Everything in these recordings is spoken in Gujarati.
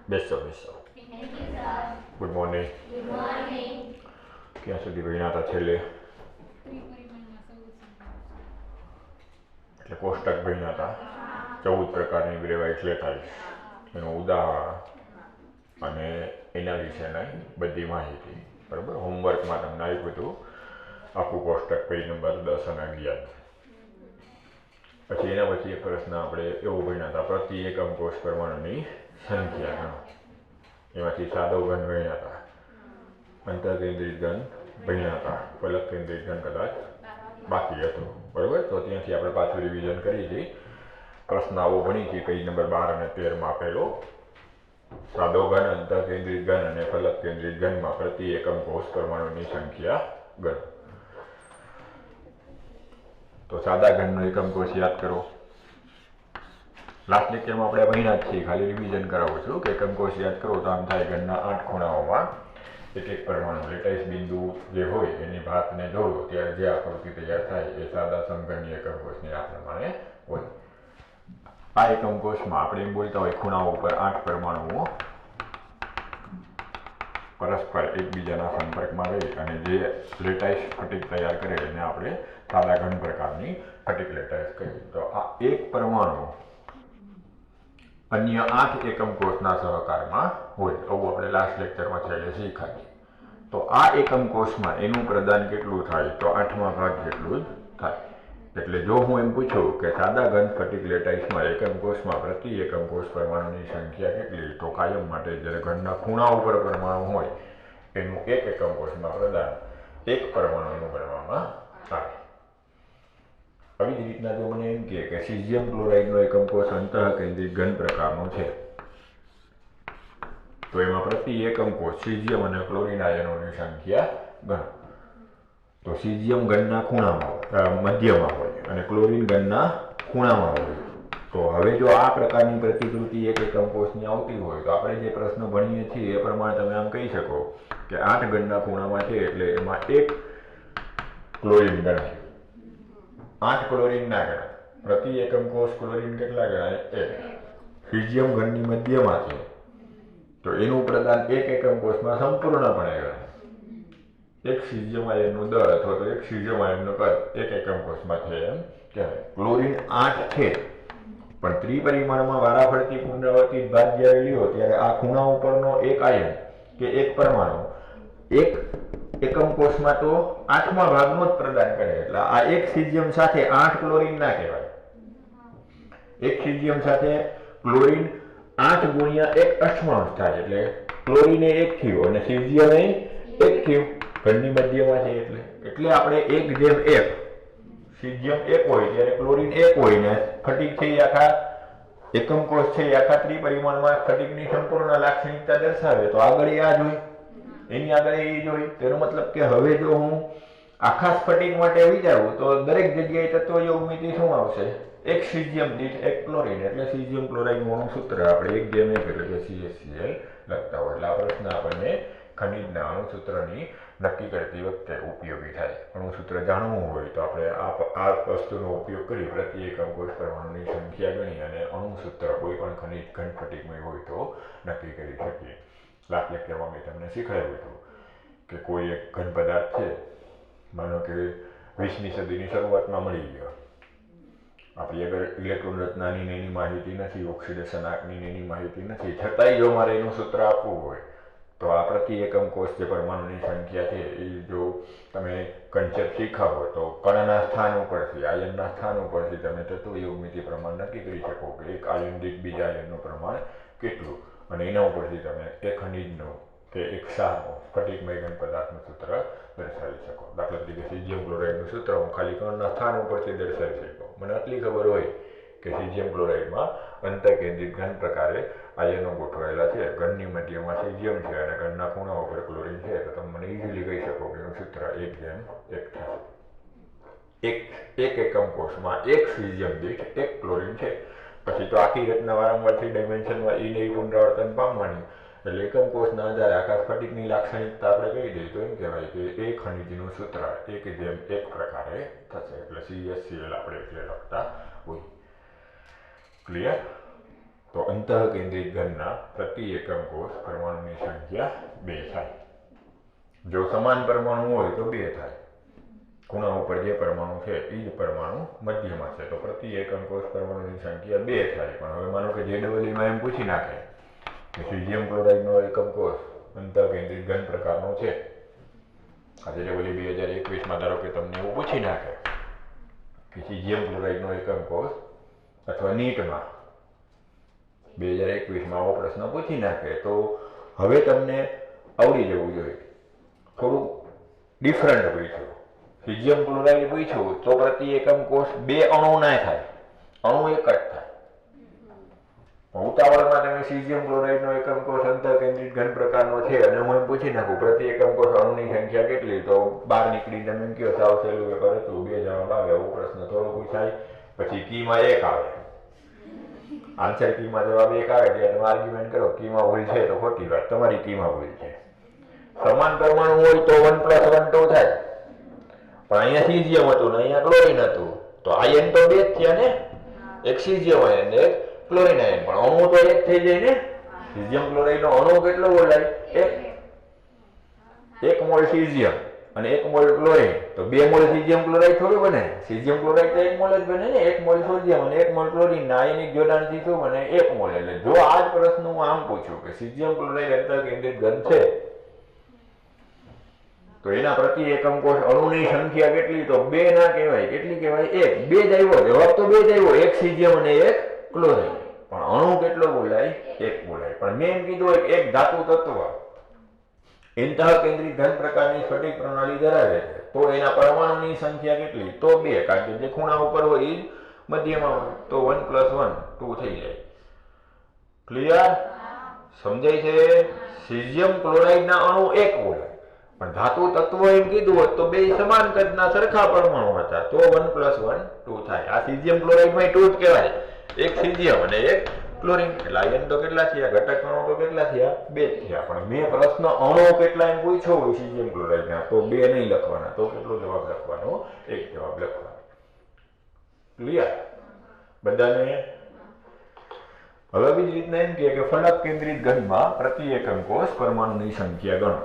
બેસો બેસો. Good morning. ક્યાં સુધી ભણ્યા હતા છેલ્લે? એટલે કોષ્ટક ભણ્યા હતા. 14 પ્રકારની ગ્રેવાઇસ લેટાઇસ, એનું ઉદાહરણ અને એના વિશેની બધી માહિતી. બરાબર. હોમવર્કમાં તમને આપ્યું હતું આખું કોષ્ટક પેજ નંબર 10 અને 11. પછી એના પછી એક પ્રશ્ન આપણે એવો ભણ્યા હતા, પ્રતિ એકમ કોષ પરમાણુની સંખ્યા. એમાંથી સાદો ઘન ભણ્યા હતા, અંતઃકેન્દ્રિત ઘન ભણ્યા હતા, ફલક કેન્દ્રિત ઘન કદાચ બાકી હતું. બરાબર. તો ત્યાંથી આપણે પાછું રિવિઝન કરી હતી. પ્રશ્ન આવો ભણી હતી પેજ નંબર 12 અને 13 આપેલો. સાદો ઘન, અંતઃકેન્દ્રિત ઘન અને ફલક કેન્દ્રિત ઘનમાં પ્રતિ એકમ કોષ પરમાણુની સંખ્યા ગણ. તો સાદા ઘનનો એકમ કોષ યાદ કરો. લાસ્ટ લેક્ચરમાં આપણે ભણ્યા જ છીએ, ખાલી રિવિઝન કરાવું છું કે એકમ કોષ યાદ કરો તો આમ થાય, ઘનના 8 ખૂણાઓમાં એક એક પરમાણુ લેટાઇસ બિંદુ જે હોય એની ભાતને જોડો ત્યારે જે આકૃતિ તૈયાર થાય એ સાદા સમઘનની એકમ કોષની આ પ્રમાણે હોય. આ એકમ કોષમાં આપણે એમ બોલતા હોય ખૂણાઓ ઉપર 8 પરમાણુઓ પરસ્પર એકબીજાના સંપર્કમાં રહી અને જે લેટાઇસ સ્ફટિક તૈયાર કરે એને આપણે સાદા ઘન પ્રકારની સ્ફટિક લેટાઇસ કહીએ. તો આ એક પરમાણુ અન્ય 8 એકમ કોષના સહકારમાં હોય. આવું આપણે લાસ્ટ લેક્ચરમાં છેલ્લે શીખાય. તો આ એકમ કોષમાં એનું પ્રદાન કેટલું થાય? તો 8મા ભાગ જેટલું જ થાય. એટલે જો હું એમ પૂછું કે સાદા ઘન સ્ફટિક લેટાઇસમાં એકમ કોષમાં પ્રતિ એકમ કોષ પરમાણુની સંખ્યા કેટલી, તો કાયમ માટે જ્યારે ઘનના ખૂણા ઉપર પરમાણુ હોય એનું એક એકમ કોષમાં પ્રદાન એક પરમાણુનું ગણવામાં આવે. આવી જ રીતના જો મને એમ કે સીઝિયમ ક્લોરાઇડનો એકમ કોષ અંતઃકેન્દ્રિત ઘન પ્રકારનો છે, તો એમાં પ્રતિ એકમ કોષ સીઝિયમ અને ક્લોરીન આયનોની સંખ્યા ગણ. તો સીઝિયમ ઘનના ખૂણામાં મધ્યમાં હોય અને ક્લોરીન ઘનના ખૂણામાં હોય. તો હવે જો આ પ્રકારની પ્રતિકૃતિ એક એકમ કોષની આવતી હોય તો આપણે જે પ્રશ્ન ભણીએ છીએ એ પ્રમાણે તમે આમ કહી શકો કે 8 ઘનના ખૂણામાં છે એટલે એમાં એક ક્લોરીન ગણાય, 8 ક્લોરીન ના ગણાય. પ્રતિ એકમ કોષ ક્લોરીન કેટલા ગણાય? 1. સીઝિયમ ઘનની મધ્યમાં છે તો એનું પ્રદાન એક એકમ કોષમાં સંપૂર્ણપણે ગણાય. એક સીઝિયમ આયનનું દળ અથવા તો એક સીઝિયમ આયનનું કદ એક એકમ કોષમાં છે એમ કહેવાય. ક્લોરીન 8 છે પણ ત્રિપરિમાણમાં વારાફરતી પુનરાવર્તિત ભાત જ્યારે લ્યો ત્યારે આ ખૂણા ઉપરનો એક આયન કે એક પરમાણુ એક એકમ કોષમાં તો 8મા ભાગનો જ પ્રદાન કરે. એટલે આ એક સીઝિયમ સાથે 8 ક્લોરીન ના કહેવાય. એક સીઝિયમ સાથે ક્લોરીન 8 ગુણ્યા 1/8 થાય એટલે ક્લોરીન 1 થયું અને સીઝિયમ 1 થયું. ઘનની મધ્યમાં છે એટલે આપણે 1:1 સીઝિયમ 1 હોય ત્યારે ક્લોરીન 1 હોય ને સ્ફટિક છે એ આખા એકમ કોષ છે એ આખા ત્રિપરિમાણમાં સ્ફટિકની સંપૂર્ણ લાક્ષણિકતા દર્શાવે. તો આગળ આ જોઈ, એની આગળ એ જોઈ. તેનો મતલબ કે હવે જો હું આખા સ્ફટિક માટે વિચારું તો દરેક જગ્યાએ તત્વ યોગમિતિ શું આવશે? એક સીઝિયમ દીઠ 1 ક્લોરીન. એટલે સીઝિયમ ક્લોરાઇડનું સૂત્ર આપણે 1:1 એટલે CaCl લખતા હોય. એટલે આ પ્રશ્ન આપણને ખનિજના અણુસૂત્રની નક્કી કરતી વખતે ઉપયોગી થાય. અણુસૂત્ર જાણવું હોય તો આપણે આ વસ્તુનો ઉપયોગ કરી પ્રતિ એકમ કોષ પરમાણુની સંખ્યા ગણી અને અણુસૂત્ર કોઈ પણ ખનિજ ઘન સ્ફટિકમય હોય તો નક્કી કરી શકીએ. લાસ્ટ લેક્ચરમાં મેં તમને શીખવાડ્યું હતું કે કોઈ એક ઘન પદાર્થ છે, માનો કે 20મી સદીની શરૂઆતમાં મળી ગયો. આપણી આગળ ઇલેક્ટ્રોન રચનાની એની માહિતી નથી, ઓક્સિડેશન આંકની એની માહિતી નથી, છતાંય જો મારે એનું સૂત્ર આપવું હોય તો આ પ્રતિ એકમ કોષ જે પરમાણુની સંખ્યા છે એ જો તમે કન્સેપ્ટ શીખાવો તો કણના સ્થાન ઉપરથી, આયનના સ્થાન ઉપરથી તમે તત્વ યોગમિતિ પ્રમાણ નક્કી કરી શકો કે એક આયન દીઠ બીજા આયનનું પ્રમાણ કેટલું, અને એના ઉપરથી તમે એક ખનિજનું કે એક ક્ષારનું સ્ફટિકમય ઘન પદાર્થનું સૂત્ર દર્શાવી શકો. દાખલા તરીકે સીઝિયમ ક્લોરાઇડનું સૂત્ર હું ખાલી કણના સ્થાન ઉપરથી દર્શાવી શકું. મને આટલી ખબર હોય કે સીઝિયમ ક્લોરાઇડમાં અંતઃકેન્દ્રિત ઘન પ્રકારે આયનો ગોઠવાયેલા છે, ઘનની મધ્યમાં સીઝિયમ છે અને ઘનના ખૂણા ઉપર ક્લોરીન છે, તો તમે મને ઇઝીલી કહી શકો કે એનું સૂત્ર 1:1 થશે. એક એકમ કોષમાં એક સીઝિયમ દીઠ 1 ક્લોરીન છે. પછી તો આખી રચના વારંવાર 3 ડાયમેન્શનમાં ઈ પુનરાવર્તન પામવાની. એટલે એકમ કોષના આધારે આખા સ્ફટિકની લાક્ષણિકતા આપણે કહી દઈએ તો એમ કહેવાય કે એ ખનિજનું સૂત્ર 1:1 પ્રકારે થશે. એટલે CaCl આપણે એટલે લખતા હોય. ક્લિયર? તો અંતઃકેન્દ્રિત ઘનના પ્રતિ એકમ કોષ પરમાણુની સંખ્યા 2 થાય. જો સમાન પરમાણુ હોય તો 2 થાય. ખૂણા ઉપર જે પરમાણુ છે એ જ પરમાણુ મધ્યમાં છે તો પ્રતિ એકમ કોષ પરમાણુની સંખ્યા 2 થાય. પણ હવે માનો કે JEE એમ પૂછી નાખે કે સીઝિયમ ક્લોરાઇડનો એકમ કોષ અંતઃકેન્દ્રિત ઘન પ્રકારનો છે. આ JEE 2021 ધારો કે તમને એવું પૂછી નાખે કે સીઝિયમ ક્લોરાઇડનો એકમ કોષ અથવા નીટમાં 2021 આવો પ્રશ્ન પૂછી નાખે તો હવે તમને આવડી જવું જોઈએ. થોડું ડિફરન્ટ પૂછ્યું. સીઝિયમ ક્લોરાઇડ પૂછ્યું તો પ્રતિ એકમ કોષ 2 અણુ ના થાય, અણુ એક જ થાય. ઉતાવળમાં તમે સીઝિયમ ક્લોરાઇડનો એકમ કોષ અંતઃકેન્દ્રિત ઘન પ્રકારનો છે અને હું એમ પૂછી નાખું પ્રતિ એકમ કોષ અણુની સંખ્યા કેટલી, તો બહાર નીકળી તમે એમ કહો સાવ સહેલું પેપર હતું 2 જવાબ આવે. એવો પ્રશ્ન થોડો પૂછાય. પછી કીમાં 1 આવે, આન્સર કીમાં જવાબ 1 આવે એટલે તમે આર્ગ્યુમેન્ટ કરો કીમાં ભૂલ છે તો ખોટી વાત, તમારી કીમાં ભૂલ છે. સમાન પરમાણુ હોય તો 1 + 1 2 થાય. પણ અહીંયા સીઝિયમ હતું ને અહીંયા ક્લોરીન હતું તો આયન તો 2 જ થયા ને, એક સીઝિયમ આયન ને એક ક્લોરીન આયન. પણ અણુ તો 1 થઈ જાય ને. સીઝિયમ ક્લોરાઇડનો અણુ કેટલો બોલાય? 1 મોલ સીઝિયમ અને 1 મોલ ક્લોરીન. તો 2 મોલ સીઝિયમ ક્લોરાઇડ થોડું બને. સીઝિયમ ક્લોરાઇડ તો 1 મોલ જ બને ને. 1 મોલ સોડિયમ અને 1 મોલ ક્લોરીન ના આયનિક જોડાણથી શું બને? 1 મોલ. એટલે જો આ જ પ્રશ્ન હું આમ પૂછું કે સીઝિયમ ક્લોરાઇડ અંતઃકેન્દ્રિત ઘન છે તો એના પ્રતિ એકમ કોષ અણુની સંખ્યા કેટલી? તો 2 ના કહેવાય. કેટલી કહેવાય? 1. 2 જ આવ્યો. જવાબ તો 2 જ આવ્યો. 1 સીઝિયમ અને 1 ક્લોરાઇડ. પણ અણુ કેટલો બોલાય? 1 બોલાય. પણ મેં એમ કીધું એક ધાતુ તત્વ અંતઃકેન્દ્રિત ઘન પ્રકારની સ્ફટિક પ્રણાલી ધરાવે છે તો એના પરમાણુની સંખ્યા કેટલી? તો 2. કારણ કે જે ખૂણા ઉપર હોય એ મધ્યમાં હોય તો 1 + 1 2 થઈ જાય. ક્લિયર? સમજાય છે? સીઝિયમ ક્લોરાઇડના અણુ 1 બોલાય. પણ ધાતુ તત્વો એમ કીધું હોત તો 2 સમાન કદના સરખા પરમાણુ હતા તો 1 + 1 2 થાય. આ સીઝિયમ ક્લોરાઇડમાં 2 જ કહેવાય. 1 સીઝિયમ અને 1 ક્લોરીન. એટલે આયન તો કેટલા થયા? ઘટક અણુ તો કેટલા થયા? 2 થયા. પણ મેં પ્રશ્ન અણુ કેટલા એમ પૂછ્યો હોય સીઝિયમ ક્લોરાઇડના તો 2 નહીં લખવાના. તો કેટલો જવાબ લખવાનો? 1 જવાબ લખવાનો. ક્લિયર? બધાને? હવે બીજી રીતના એમ કે ફલક કેન્દ્રિત ઘનમાં પ્રતિ એકમ કોષ પરમાણુની સંખ્યા ગણો.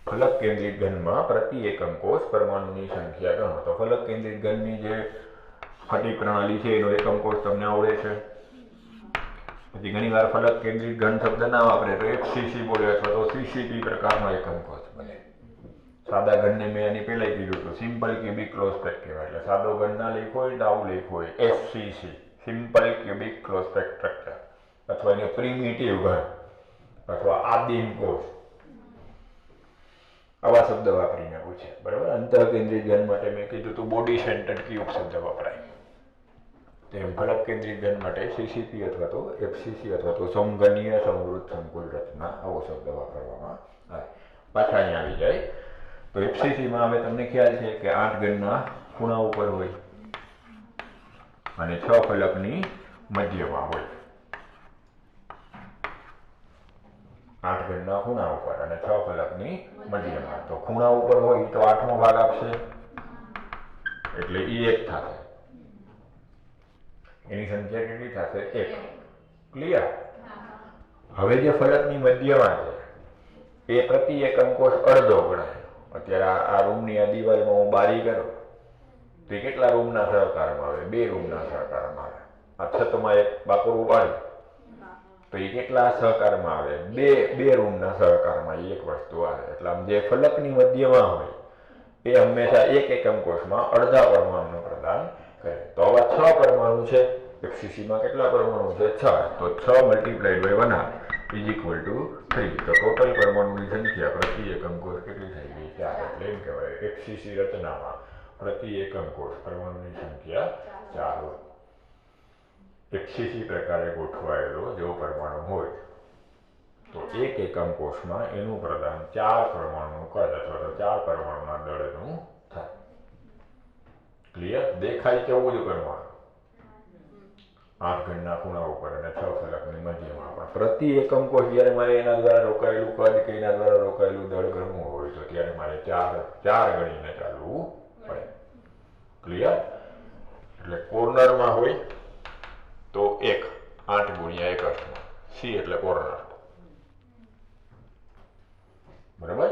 ફલક કેન્દ્રિત ઘનમાં પ્રતિ એકમ કોષ પરમાણુની સંખ્યા ગણો. તો ફલક કેન્દ્રિત ઘનની જે સ્ફટિક પ્રણાલી છે એનો એકમ કોષ તમને આવડે છે. પછી ઘણીવાર ફલક કેન્દ્રિત ઘન શબ્દ ના વાપરે તો FCC બોલે અથવા તો CCP પ્રકારનો એકમ કોષ બને. સાદા ઘનને મેં આની પહેલા કીધું હતું સિમ્પલ ક્યુબિક ક્લોઝ-પેક્ડ કહેવાય. એટલે સાદો ઘન ના લખ્યો હોય તો આવું લખ્યું હોય FCC, simple cubic close-packed structure, અથવા એને પ્રિમિટિવ ઘન અથવા આદિમ કોષ આવા શબ્દ વાપરીને પૂછે. બરાબર? અંતઃકેન્દ્રિત ઘન માટે મેં કીધું તું બોડી સેન્ટર્ડ ક્યુબ શબ્દ વપરાય. તેમ ફલક કેન્દ્રિત ઘન માટે CCP અથવા તો FCC અથવા તો સમઘનીય સમવૃત્ત સંકુલ રચના આવો શબ્દ વાપરવામાં આવે. પાછા અહીંયા આવી જાય તો FCCમાં હવે તમને ખ્યાલ છે કે 8 ઘનના ખૂણા ઉપર હોય અને 6 ફલકની મધ્યમાં હોય. 8 ઘનના ખૂણા ઉપર અને 6 ફલકની મધ્યમાં. તો ખૂણા ઉપર હોય તો 8મો ભાગ આપશે એટલે E 1 થશે. એની સંખ્યા કેટલી થશે? 1. ક્લિયર? હવે જે ફલકની મધ્યમાં છે એ પ્રતિ એકમ કોષ અડધો ગણાય. અત્યારે આ રૂમની આ દિવાલમાં હું બારી કરું તો કેટલા રૂમના સહકારમાં આવે? 2 રૂમના સહકારમાં આવે. આ છતમાં એક બાકુરું પાડી તો એ કેટલા સહકારમાં આવે? 2 રૂમના સહકારમાં એક વસ્તુ આવે. એટલે આમ જે ફલકની મધ્યમાં હોય એ હંમેશા એક એકમ કોષમાં અડધા પરમાણુનું પ્રદાન કરે. તો આવા 6 પરમાણુ છે. FCCમાં કેટલા પરમાણુ છે? 6. તો 6 × 1/2 = 3. તો ટોટલ પરમાણુની સંખ્યા પ્રતિ એકમ કોષ કેટલી થઈ ગઈ? 4. એટલે એમ કહેવાય FCC રચનામાં પ્રતિ એકમ કોષ પરમાણુની સંખ્યા 4 હોય. FCC પ્રકારે ગોઠવાયેલો જો પરમાણુ હોય તો એક એકમ કોષમાં એનું પ્રદાન 4 પરમાણુનું કદ અથવા તો 4 પરમાણુના દળનું થાય. ક્લિયર? દેખાય કેવું જ પરમાણુ 8 ઘનના ખૂણા ઉપર અને 6 ફલકની મધ્યમાં. પણ પ્રતિ એકમ કોષ જ્યારે મારે એના દ્વારા રોકાયેલું કદ કે એના દ્વારા રોકાયેલું દળ ગણવું હોય તો ત્યારે મારે 4 ગણીને ચાલવું પડે. ક્લિયર? એટલે કોર્નરમાં હોય તો 1, 8 ગુણ્યા 1 અર્થમાં. સી એટલે કોર્નર. બરાબર.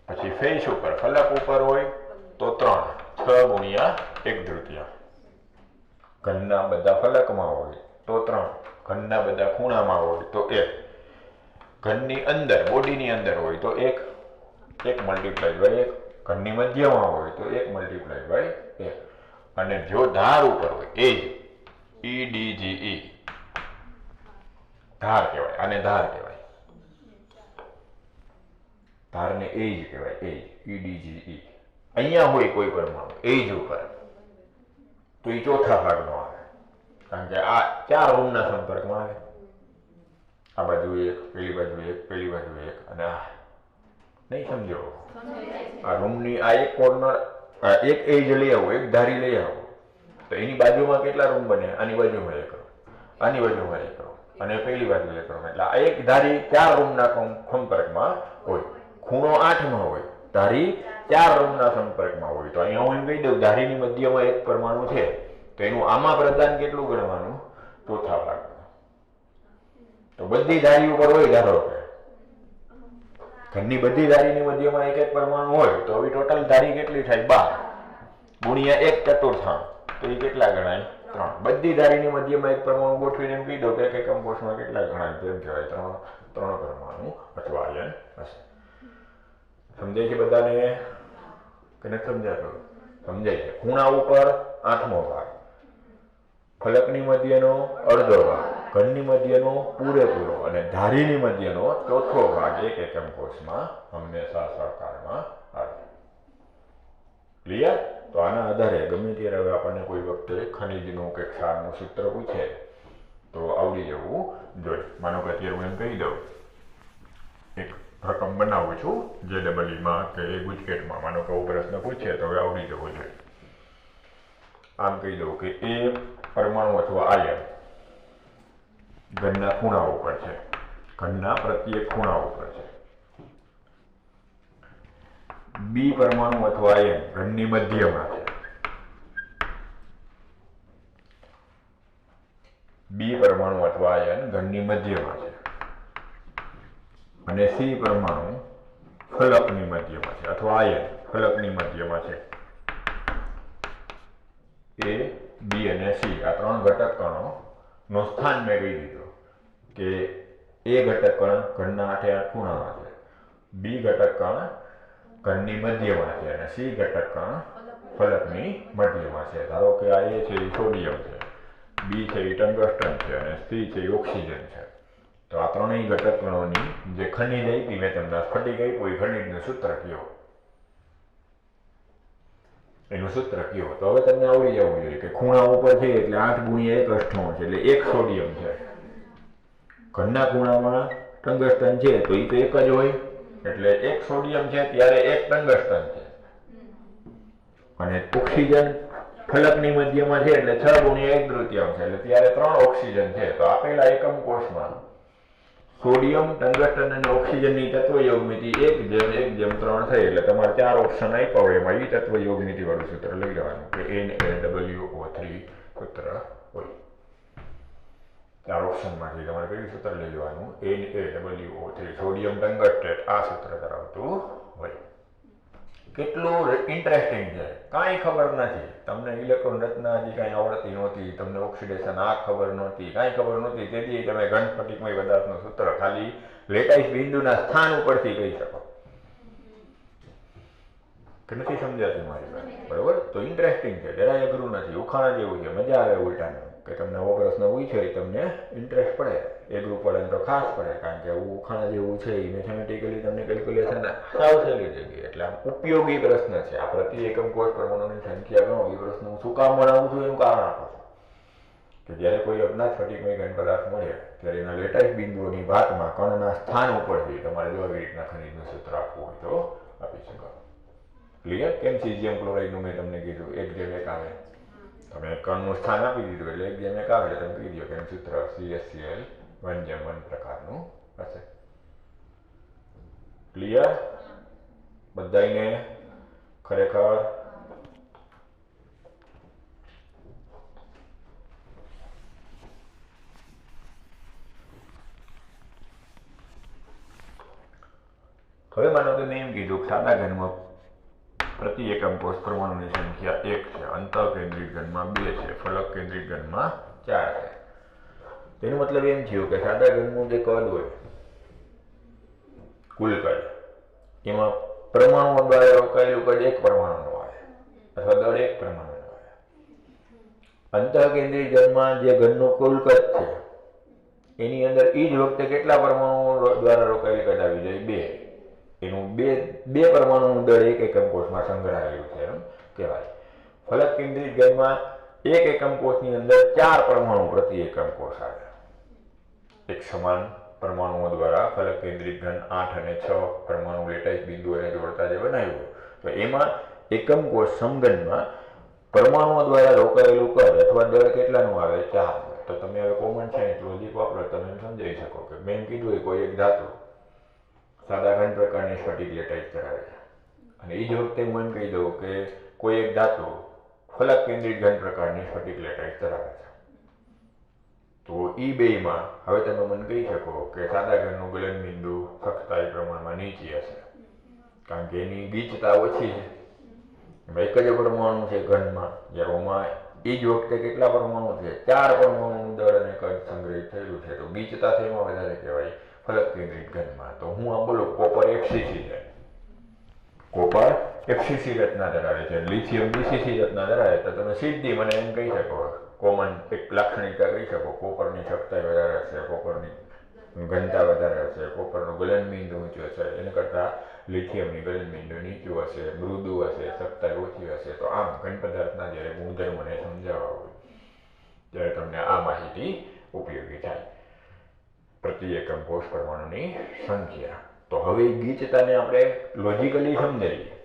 પછી ફેસ ઉપર ફલક ઉપર હોય તો 3, 6 ગુણ્યા 1/3. ઘનના બધા ફલકમાં હોય તો 3, ઘનના બધા ખૂણામાં હોય તો 1, ઘનની અંદર બોડીની અંદર હોય તો 1, 1 મલ્ટીપ્લાય બાય 1, ઘનની મધ્યમાં હોય તો 1 મલ્ટીપ્લાય બાય 1. અને જો ધાર ઉપર હોય એજ EDGE ધાર કહેવાય. આને ધાર કહેવાય. ધારને એજ કહેવાય. એજ EDGE. અહીંયા હોય કોઈ પરમાણુ એજ ઉપર તો એ ચોથા ભાગનો આવે, કારણ કે આ 4 રૂમના સંપર્કમાં આવે. આ બાજુ 1, પેલી બાજુ 1, પેલી બાજુ 1, અને આ નહીં સમજો. આ રૂમની આ એક કોર્નર, એક એજ લઈ આવો, એક ધારી લઈ આવો તો એની બાજુમાં કેટલા રૂમ બને? આની બાજુમાં 1 રૂમ, આની બાજુમાં 1 રૂમ, અને પેલી બાજુ 1 રૂમ. એટલે આ એક ધારી 4 રૂમના સંપર્કમાં હોય. ખૂણો 8માં હોય, ધારી 4 રૂમના સંપર્કમાં હોય. તો અહીંયા હું એમ કહી દઉં ધારીની મધ્યમાં એક પરમાણુ છે તો એનું આમાં પ્રદાન કેટલું ગણવાનું? ચોથા ભાગ. તો બધી ધારી ઉપર હોય, ધારો કે ઘરની બધી ધારીની મધ્યમાં એક એક પરમાણુ હોય તો હવે ટોટલ ધારી કેટલી થાય? 12 ગુણ્યા 1/4. તો એ કેટલા ગણાય? 3. બધી ધારીની મધ્યમાં એક પરમાણુ ગોઠવીને એમ કહી દો કે એક એકમ કોષમાં કેટલા ગણાય? તો એમ કહેવાય 3 પરમાણુ અથવા આયન હશે. સમજાય છે બધાને કે નથી સમજાતું? સમજાય છે. ખૂણા ઉપર 8મો ભાગ, ફલકની મધ્યનો અડધો ભાગ, ઘનની મધ્યનો પૂરેપૂરો અને ધારીની મધ્યનો ચોથો ભાગ એક એકમ કોષમાં હંમેશા સહકારમાં આવે. ક્લિયર? તો આના આધારે ગમે ત્યારે હવે આપણને કોઈ વખતે ખનિજનું કે ક્ષારનું સૂત્ર પૂછે તો આવડી જવું જોઈએ. માનો કે અત્યારે હું એમ કહી દઉં, એક રકમ બનાવું છું JEE-માં કે ગુજકેટમાં, માનો કે પ્રશ્ન પૂછે તો હવે આવડી જવો જોઈએ. આમ કહી દઉં કે એ પરમાણુ અથવા આયન ઘનના ખૂણા ઉપર છે, ઘનના પ્રત્યેક ખૂણા ઉપર છે. બી પરમાણુ અથવા આયન ઘનની મધ્યમાં છે. બી પરમાણુ અથવા આયન ઘનની મધ્યમાં છે. અને સી પરમાણુ ફલકની મધ્યમાં છે અથવા આયન ફલકની મધ્યમાં છે. એ, બી અને સી આ 3 ઘટક કણો નો સ્થાન મેં કહી દીધું કે એ ઘટક કણ ઘનના 8 ખૂણામાં છે, બી ઘટક કણ ઘનની મધ્યમાં છે અને સી ઘટક કણ ફલકની મધ્યમાં છે. ધારો કે આ એ છે એ સોડિયમ છે, બી છે એ ટંગસ્ટન છે અને સી છે એ ઓક્સિજન છે. તો આ ત્રણેય ઘટક કણોની જે ખનિજ આપી મેં તમને સ્ફટિક આપ્યું, એ ખનિજનું સૂત્ર કયો? એનું સૂત્ર કયો? તો હવે તમને આવડી જવું જોઈએ કે ખૂણા ઉપર છે એટલે 8 ગુણ્યા 1 અષ્ટમાં છે એટલે 1 સોડિયમ છે. ઘનના ખૂણામાં ટંગસ્ટન છે તો એ તો એક જ હોય એટલે 1 સોડિયમ છે ત્યારે 1 ટંગસ્ટન છે. અને ઓક્સિજન ફલકની મધ્યમાં છે એટલે 6 ગુણ્યા 1/3 છે એટલે ત્યારે 3 ઓક્સિજન છે. તો આપેલા એકમ કોષમાં સોડિયમ, ટંગસ્ટન અને ઓક્સિજનની તત્વ યોગમિતિ 1:1:3 થઈ એટલે તમારે 4 ઓપ્શન આપ્યા હોય એમાં એ તત્વ યોગમિતિ વાળું સૂત્ર લઈ લેવાનું કે NaWO3 સૂત્ર હોય. 4 ઓપ્શનમાંથી તમારે કયું સૂત્ર લઈ લેવાનું? NaWO3 સોડિયમ ટંગસ્ટેટ આ સૂત્ર ધરાવતું હોય. કેટલું ઇન્ટરેસ્ટિંગ છે, કાંઈ ખબર નથી તમને. ઇલેક્ટ્રોન રચના હજી કાંઈ આવડતી નહોતી, તમને ઓક્સિડેશન આ ખબર નહોતી, કાંઈ ખબર નહોતી, તેથી તમે ઘન સ્ફટિકમય પદાર્થનું સૂત્ર ખાલી લેટાઈસ બિંદુના સ્થાન ઉપરથી કહી શકો કે નથી સમજાતું મારી વાત? બરોબર? તો ઇન્ટરેસ્ટિંગ છે, જરાય અઘરું નથી, ઉખાણા જેવું છે, મજા આવે ઉલટાને કે તમને આવો પ્રશ્ન પૂછ્યો એ તમને ઇન્ટરેસ્ટ પડે. એગ્રું પડે તો ખાસ પડે, કારણ કે આવું ઉખાણા જેવું છે એ મેથેમેટિકલી તમને કેલ્ક્યુલેશન સાવ સહેલી જગ્યાએ. એટલે આમ ઉપયોગી પ્રશ્ન છે. આ પ્રતિ એકમ કોષ પરમાણુની સંખ્યા ગણો એ પ્રશ્ન હું શું કામ બનાવું છું એનું કારણ આપું છું કે જ્યારે કોઈ અજ્ઞાત સ્ફટિકમય ઘન પદાર્થ મળે ત્યારે એના લેટાઈસ બિંદુઓની વાતમાં કણના સ્થાન ઉપરથી તમારે જો આવી રીતના ખનિજનું સૂત્ર આપવું હોય તો આપી શકો. ક્લિયર? કેમ સીઝિયમ ક્લોરાઇડનું મેં તમને કીધું 1:1 આવે, તમે કણનું સ્થાન આપી દીધું એટલે 1:1 આવે એટલે તમે કહી દો કે એનું સૂત્ર CaCl 1:1 પ્રકારનું હશે. ક્લિયર? બધાને ખરેખર હવે માનો કે મેં એમ કીધું કે સાદા ઘનમાં પ્રતિ એકમ કોષ પરમાણુની સંખ્યા 1 છે, અંતઃકેન્દ્રિત ઘનમાં 2 છે, ફલક કેન્દ્રિત ઘનમાં 4 છે. તેનો મતલબ એમ થયો કે સાદા ઘનનું જે કદ હોય, કુલ કદ, એમાં પરમાણુઓ દ્વારા રોકાયેલું કદ એક પરમાણુનું આવે અથવા દળ એક પરમાણુનું આવે. અંતઃકેન્દ્રિત ઘનમાં જે ઘનનું કુલ કદ છે એની અંદર એ જ વખતે કેટલા પરમાણુઓ દ્વારા રોકાયેલ કદ આવી જાય? 2. એનું બે પરમાણુનું દળ એક એકમ કોષમાં સંગ્રહાયેલું છે એમ કહેવાય. ફલક કેન્દ્રિત ઘનમાં એક એકમ કોષની અંદર 4 પરમાણુ પ્રતિ એકમ કોષ આવે. એક સમાન પરમાણુઓ દ્વારા ફલક કેન્દ્રિત ઘન 8 અને 6 પરમાણુ લેટાઈસ બિંદુઓને જોડતા જે બનાવ્યું, તો એમાં એકમ કોષ સમઘનમાં પરમાણુઓ દ્વારા રોકાયેલું કદ અથવા દળ કેટલાનું આવે? 4. તો તમે હવે કોમન સાયન્સ લોજિક વાપરો, તમે સમજાવી શકો કે મેં કીધું કોઈ એક ધાતુ સાદા ઘન પ્રકારની સ્ફટિક લેટાઈસ ધરાવે છે, અને એ જ વખતે હું એમ કહી દઉં કે કોઈ એક ધાતુ ફલક કેન્દ્રિત ઘન પ્રકારની સ્ફટિક લેટાઈસ ધરાવે છે. તો એ બેમાં હવે તમે મને કહી શકો કે સાદા ઘનનું ગલન બિંદુ સખ્તાઈ પ્રમાણમાં નીચી હશે, કારણ કે એની ગીચતા ઓછી છે. એક જ પરમાણુ છે ઘનમાં, જ્યારે ઓમાં એ જ વખતે કેટલા પરમાણુ છે? 4 પરમાણુનું દળ અને કદ સંગ્રહિત થયેલું છે. તો ગીચતા તેમાં વધારે કહેવાય ફલક કેન્દ્રિત ઘનમાં. તો હું આ બોલું કોપર FCC છે, કોપર FCC રચના ધરાવે છે, લિથિયમ BCC રચના ધરાવે, તો તમે સીધી મને એમ કહી શકો, કોમન એક લાક્ષણિકતા કહી શકો, કોપરની સખ્તાઈ વધારે હશે, કોપરની ઘનતા વધારે હશે, કોપરનું ગલન બિંદુ ઊંચું હશે, એના કરતાં લિથિયમની ગલન બિંદુ નીચું હશે, મૃદુ હશે, સખ્તાઈ ઓછી હશે. તો આમ ઘન પદાર્થના જ્યારે ગુણધર્મોને સમજાવવા હોય ત્યારે તમને આ માહિતી ઉપયોગી થાય. પ્રતિ એકમ કોષ પરમાણુની સંખ્યા. તો હવે ગીચતાને આપણે લોજિકલી સમજાવીએ,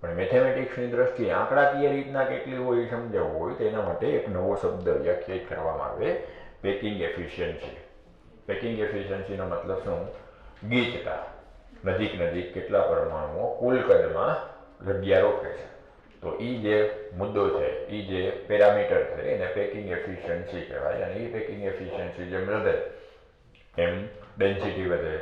પણ મેથેમેટિક્સની દ્રષ્ટિએ આંકડાકીય રીતના કેટલી હોય સમજાવવું હોય તો એના માટે એક નવો શબ્દ વ્યાખ્યાયિત કરવામાં આવે, પેકિંગ એફિશિયન્સી. પેકિંગ એફિશિયન્સીનો મતલબ શું? ગીચતા, નજીક કેટલા પરમાણુઓ કુલ કદમાં જગ્યા રોકે છે. તો એ જે મુદ્દો છે, એ જે પેરામીટર છે, એને પેકિંગ એફિશિયન્સી કહેવાય. અને એ પેકિંગ એફિશિયન્સી જેમ વધે એમ ડેન્સિટી વધે,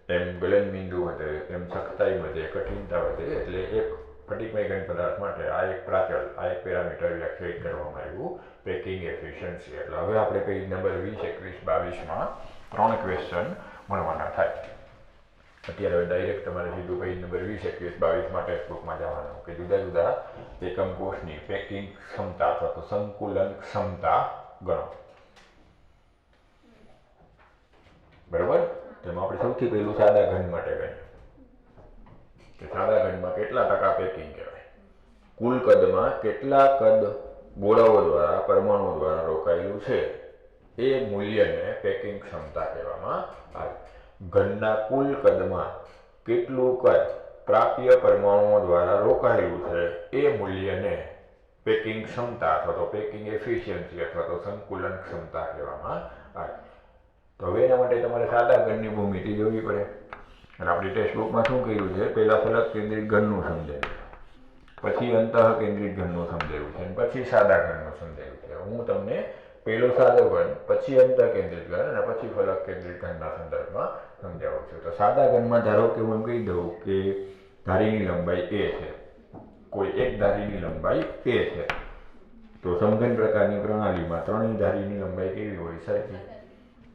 એમ ગલન બિંદુ વધે, એમ સખ્તાઈ વધે, કઠિનતા વધે. એટલે એક સ્ફટિકમય ઘન પદાર્થ માટે આ એક પ્રાચલ, આ એક પેરામીટર વ્યાખ્યાયિત કરવામાં આવ્યું, પેકિંગ એફિશિયન્સી. એટલે હવે આપણે પેજ નંબર 20, 21, 22માં 3 ક્વેશ્ચન મળવાના થાય. અત્યારે હવે ડાયરેક્ટ તમારે સીધું પેજ નંબર 20, 21, 22માં ટેક્સ્ટ બુકમાં જવાનું કે જુદા જુદા એકમ કોષની પેકિંગ ક્ષમતા અથવા તો સંકુલન ક્ષમતા ગણો. બરાબર? તેમાં આપણે સૌથી પહેલું સાદા ઘન માટે ગણીએ કે સાદા ઘનમાં કેટલા ટકા પેકિંગ કહેવાય? કુલ કદમાં કેટલા કદ ગોળાઓ દ્વારા, પરમાણુઓ દ્વારા રોકાયેલું છે એ મૂલ્યને પેકિંગ ક્ષમતા કહેવામાં આવે. ઘનના કુલ કદમાં કેટલું કદ પ્રાપ્ય પરમાણુઓ દ્વારા રોકાયેલું છે એ મૂલ્યને પેકિંગ ક્ષમતા અથવા તો પેકિંગ એફિશિયન્સી અથવા તો સંકુલન ક્ષમતા કહેવામાં આવે. તો હવે એના માટે તમારે સાદા ઘનની ભૂમિતિ જોવી પડે. અને આપણી ટેક્સ્ટ બુકમાં શું કહ્યું છે? પહેલા ફલક કેન્દ્રિત ઘનનું સમજાવ્યું, પછી અંતઃ કેન્દ્રિત ઘનનું સમજાવ્યું છે, અને પછી સાદા ઘનનું સમજાવ્યું છે. હું તમને પહેલો સાદો ઘન, પછી અંતઃ કેન્દ્રિત ઘન અને પછી ફલક કેન્દ્રિત ઘનના સંદર્ભમાં સમજાવું છું. તો સાદા ઘનમાં ધારો કે હું એમ કહી દઉં કે ધારીની લંબાઈ A છે, કોઈ એક ધારીની લંબાઈ A છે, તો સમઘન પ્રકારની પ્રણાલીમાં ત્રણેય ધારીની લંબાઈ કેવી હોય? સરખી.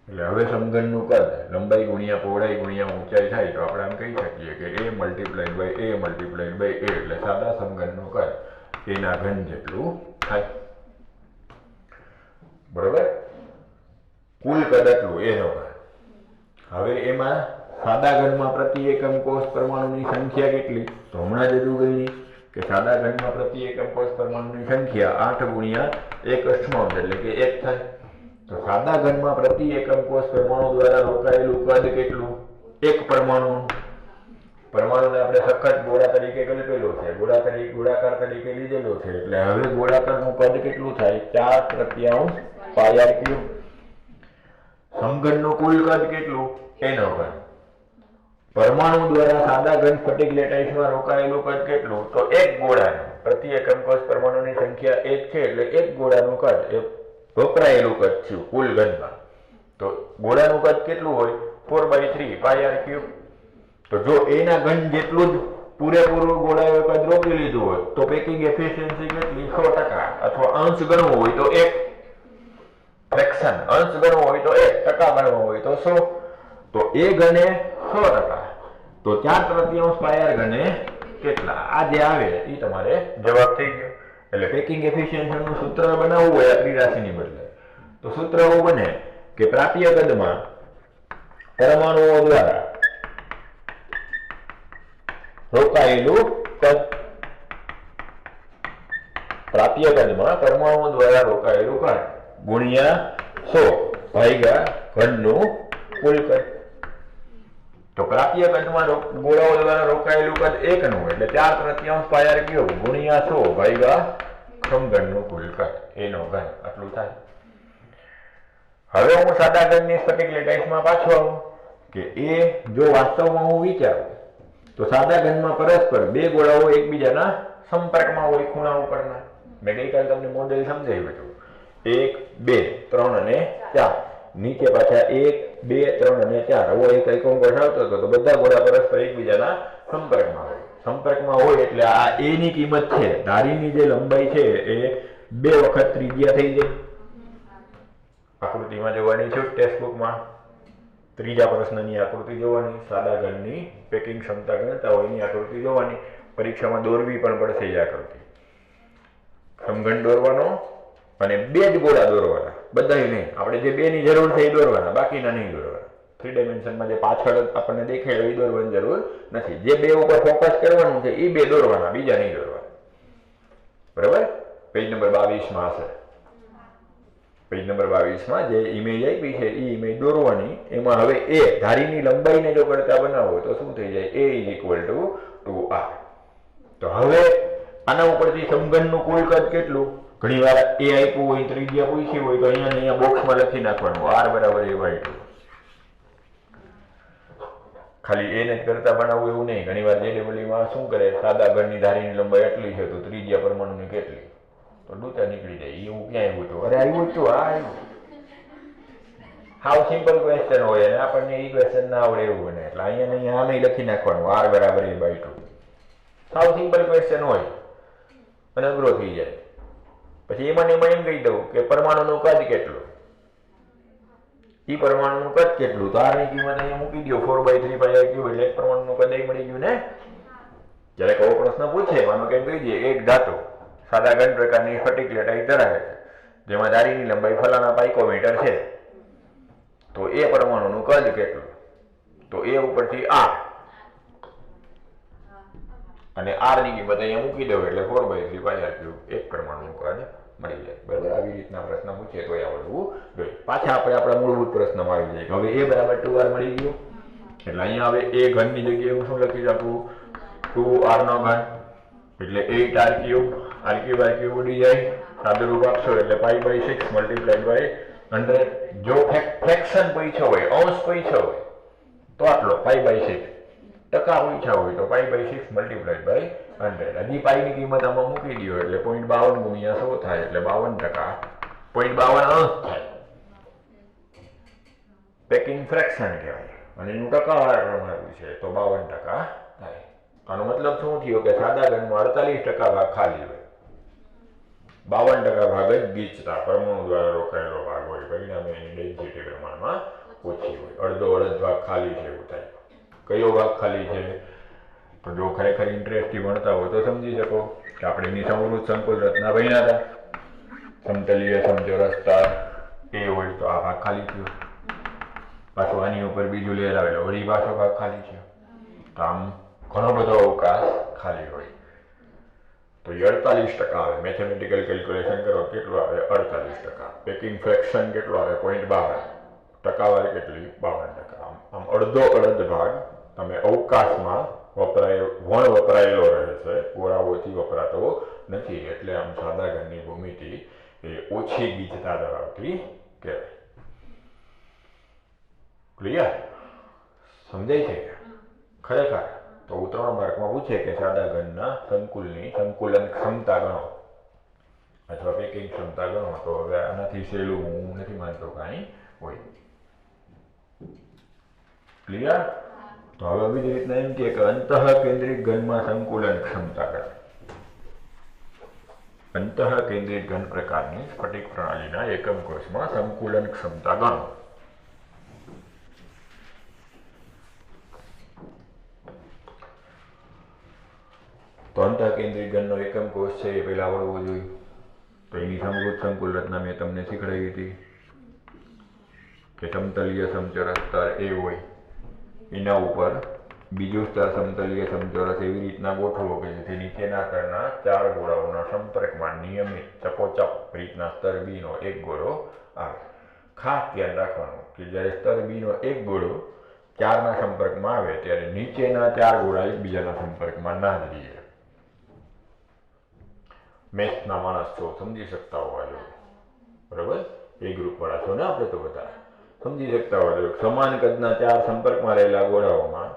એટલે હવે સમઘનનું કદ લંબાઈ ગુણ્યા પહોળાઈ ગુણ્યા ઊંચાઈ થાય તો આપણે આમ કહી શકીએ કે A મલ્ટીપ્લાઈડ બાય A એટલે સાદા સમઘનનું કદ એના ઘન જેટલું થાય. બરોબર? કુલ કદ એટલું એનો ઘન. હવે એમાં સાદા ઘનમાં પ્રતિ એકમ કોષ પરમાણુની સંખ્યા કેટલી? તો હમણાં જ હજુ ગઈ કે સાદા ઘનમાં પ્રતિ એકમ કોષ પરમાણુની સંખ્યા 8 ગુણ્યા 1/8 એટલે કે 1 થાય. તો સાદા ઘનમાં પ્રતિ એકમ કોષ પરમાણુ દ્વારા રોકાયેલું કદ કેટલું? એક પરમાણુ. પરમાણુને આપણે સખત ગોળા તરીકે કલ્પેલો છે, ગોળાકાર તરીકે લીધેલો છે. એટલે હવે ગોળાકારનું કદ કેટલું થાય? 4/3 πr³. સમઘનનું કુલ કદ કેટલું? એનો ઘન. પરમાણુ દ્વારા સાદા ઘન સ્ફટિક લેટાઈસમાં રોકાયેલું કદ કેટલું? તો એક ગોળાનું પ્રતિ એકમ કોષ પરમાણુની સંખ્યા 1 છે એટલે એક ગોળાનું કદ એ વપરાયેલું કદ થયું કુલ ઘનમાં. તો ગોળાનું કદ કેટલું હોય? 4/3 πr³. તો જો A ના ઘન જેટલું જ પૂરેપૂરું ગોળાયો કદ રોકી લીધું હોય તો પેકિંગ એફિશિયન્સી કેટલી 100% અથવા અંશ ગણવો હોય તો 1 ફ્રેક્શન અંશ ગણવો હોય તો 1% ગણવો હોય તો 100 તો A ગણે 100% તો 4/3 પાયર ગણે કેટલા આ જે આવે એ તમારે જવાબ થઈ ગયો એટલે પેકિંગ એફિશિયન્સી નું સૂત્ર બનાવવું હોય આપણી રાશિની બદલે તો સૂત્ર એવું બને કે પ્રાપ્ય કદમાં પરમાણુઓ દ્વારા રોકાયેલું કદ પ્રાપ્ય કદમાં પરમાણુઓ દ્વારા રોકાયેલું કદ ગુણ્યા 100 ભાગ્યા ઘનનું કુલ કદ તો પ્રાપ્ય કદમાં ગોળાઓ દ્વારા રોકાયેલું કદ 1 નું એટલે 4/3 પાયર કયો ગુણ્યા 100 ભાગ્યા સમઘનનું કુલ કદ એનો ઘન આટલું થાય હવે હું સાદા ઘનની સ્ફટિક લેટાઈસમાં પાછો આવું કે એ જો વાસ્તવમાં હું વિચારું તો સાદા ઘનમાં પરસ્પર બે ગોળાઓ એકબીજાના સંપર્કમાં હોય ખૂણા ઉપરના મેં ગઈકાલે તમને મોડેલ સમજાવ્યું હતું 1 2 3 અને 4 નીચે પાછા 1 2 3 અને 4 આવો એક કંકોસ આવતો હતો તો બધા ગોળા પરસ્પર એકબીજાના સંપર્કમાં હોય એટલે આ A ની કિંમત છે ધારીની જે લંબાઈ છે એ 2 વખત ત્રિજ્યા થઈ જાય આકૃતિમાં જોવાની છે ટેક્સ્ટબુકમાં ત્રીજા પ્રશ્નની આકૃતિ જોવાની સાદા ઘનની પેકિંગ ક્ષમતા ગણતા હોય એની આકૃતિ જોવાની પરીક્ષામાં દોરવી પણ પડશે એ આકૃતિ સમઘન દોરવાનો અને બે જ ગોળા દોરવાના બધાય નહીં આપણે જે બે ની જરૂર છે એ દોરવાના બાકીના નહીં દોરવાના 3 ડાયમેન્શનમાં જે પાછળ આપણને દેખાય એ દોરવાની જરૂર નથી જે બે ઉપર ફોકસ કરવાનું છે એ બે દોરવાના બીજા નહીં દોરવાના બરાબર પેજ નંબર 22 માં હશે પેજ નંબર 22 માં જે ઇમેજ આપી છે એ ઇમેજ દોરવાની એમાં હવે A ધારીની લંબાઈને જો કરતા બનાવો તો શું થઈ જાય A = 2r તો હવે આના ઉપરથી સમઘનનું કુલ કદ કેટલું ઘણીવાર A આપ્યું હોય ત્રિજ્યા પૂછી હોય તો અહીંયા બોક્સમાં લખી નાખવાનું r = a/2 ખાલી A ને જ કરતા બનાવવું એવું નહીં ઘણીવાર JEE માં શું કરે સાદા ઘનની ધારીની લંબાઈ એટલી છે તો ત્રિજ્યા પરમાણુની કેટલી તો ડૂચા નીકળી જાય એવું ક્યાં આવ્યું હતું અરે આવ્યું હતું આ આવ્યું હાવ સિમ્પલ ક્વેશ્ચન હોય અને આપણને એ ક્વેશ્ચન ના આવડે એવું બને એટલે અહીંયા આને લખી નાખવાનું r = a/2 હાવ સિમ્પલ ક્વેશ્ચન હોય અને અઘરો થઈ જાય પછી એમાં એમ કહી દઉં કે પરમાણુનું કદ કેટલું ઈ પરમાણુનું કદ કેટલું તો r ની કિંમત અહીંયા મૂકી દો 4/3 પાયર ક્યુબ એટલે એક પરમાણુનું કદ એ મળી ગયું ને જ્યારે કોઈ પ્રશ્ન પૂછે માનો કે કહી દઈએ એક ધાતુ સાદા ઘન પ્રકારની સ્ફટિક લેટાઈસ ધરાવે છે જેમાં ધારીની લંબાઈ ફલાણા પાઇકોમીટર છે તો એ પરમાણુનું કદ કેટલું તો એ ઉપરથી r અને r ની કિંમત અહીંયા મૂકી દો એટલે 4/3 પાયર ક્યુબ એક પરમાણુનું કદ મળી જાય બરાબર આવી રીતના પ્રશ્ન પૂછે તો આવડવું જોઈએ પાછા આપણે આપણા મૂળભૂત પ્રશ્નમાં આવી જાય હવે A = 2r મળી ગયું એટલે અહીંયા હવે A ઘનની જગ્યાએ હું શું લખી શકું 2r નો ઘન એટલે 8r³ ઉડી જાય સાદું રૂપ આપશો એટલે π/6 × 100 જો ફ્રેક્શન પૂછ્યો હોય અંશ પૂછ્યો હોય તો આટલો π/6 ટકા પૂછ્યા હોય તો π/6 × 100 હજી પાઈની કિંમત આમાં મૂકી દો એટલે 0.52 × 100 થાય એટલે 52% 0.52 અંશ થાય પેકિંગ ફ્રેક્શન કહેવાય અને એનું ટકાવાર પ્રમાણ છે તો 52% થાય આનો મતલબ શું થયો કે સાદા ઘનમાં 48% ભાગ ખાલી હોય 52% ભાગ જ ગીચતા પરમાણુ દ્વારા રોકાયેલો ભાગ હોય પરિણામે એની ડેન્સિટી પ્રમાણમાં ઓછી હોય અડધો ભાગ ખાલી છે એવું થાય કયો ભાગ ખાલી છે તો જો ખરેખર ઇન્ટરેસ્ટથી ભણતા હોય તો સમજી શકો કે આપણે એની સમૃદ્ધ સંકુલ રચના ભણ્યા હતા સમતલીય સમચોરસતા એ હોય તો આ ભાગ ખાલી થયો પાછું આની ઉપર બીજું લેયર આવેલો વળી પાછો ભાગ ખાલી છે તો આમ ઘણો બધો અવકાશ ખાલી હોય તો એ 48% આવે મેથેમેટિકલ કેલ્ક્યુલેશન કરો કેટલું આવે 48% પેકિંગ ફ્રેક્શન કેટલું આવે 0.52 ટકાવારી કેટલી 52% આમ અડધો ભાગ તમે અવકાશમાં વપરાયેલો રહે છે ગોળાઓથી વપરાતો નથી એટલે આમ સાદા ઘનની ભૂમિતિ એ ઓછી ગીચતા ધરાવતી કહેવાય ક્લિયર સમજાય છે ખરેખર તો 3 માર્કમાં પૂછે કે સાદા ઘનના સંકુલન ક્ષમતા ગણો અથવા પેકિંગ ક્ષમતા ગણો તો હવે આનાથી સહેલું હું નથી માનતો કાંઈ હોય ક્લિયર તો હવે બીજી રીતના એમ કે અંતઃકેન્દ્રિત ઘનમાં સંકુલન ક્ષમતા ગણ. અંતઃકેન્દ્રિત ઘન પ્રકારની સ્ફટિક પ્રણાલીના એકમ કોષમાં સંકુલન ક્ષમતા ગણો. તો અંતઃકેન્દ્રિત ઘનનો એકમ કોષ છે એ પહેલા આવડવો જોઈએ. તો એની સમૃદ્ધ સંકુલ રચના મેં તમને શીખવાડી હતી કે સમતલીય સમચોરસ સ્તર એ હોય, એના ઉપર બીજું સ્તર સમતલીય સમચોરસ એવી રીતના ગોઠવો કે જેથી નીચેના સ્તરના 4 ગોળાઓના સંપર્કમાં નિયમિત ચપોચપ રીતના સ્તર બી નો એક ગોળો આવે. ખાસ ધ્યાન રાખવાનું કે જ્યારે સ્તર બી નો એક ગોળો 4ના સંપર્કમાં આવે ત્યારે નીચેના 4 ગોળા એકબીજાના સંપર્કમાં ના જ રહીએ. મેથ્સના માણસ છો, સમજી શકતા હોવા જોઈએ, બરાબર? એ ગ્રુપ વાળા છો ને આપણે તો બધા સમજી શકતા હોવા જોઈએ. સમાન કદના 4 સંપર્કમાં રહેલા ગોળાઓમાં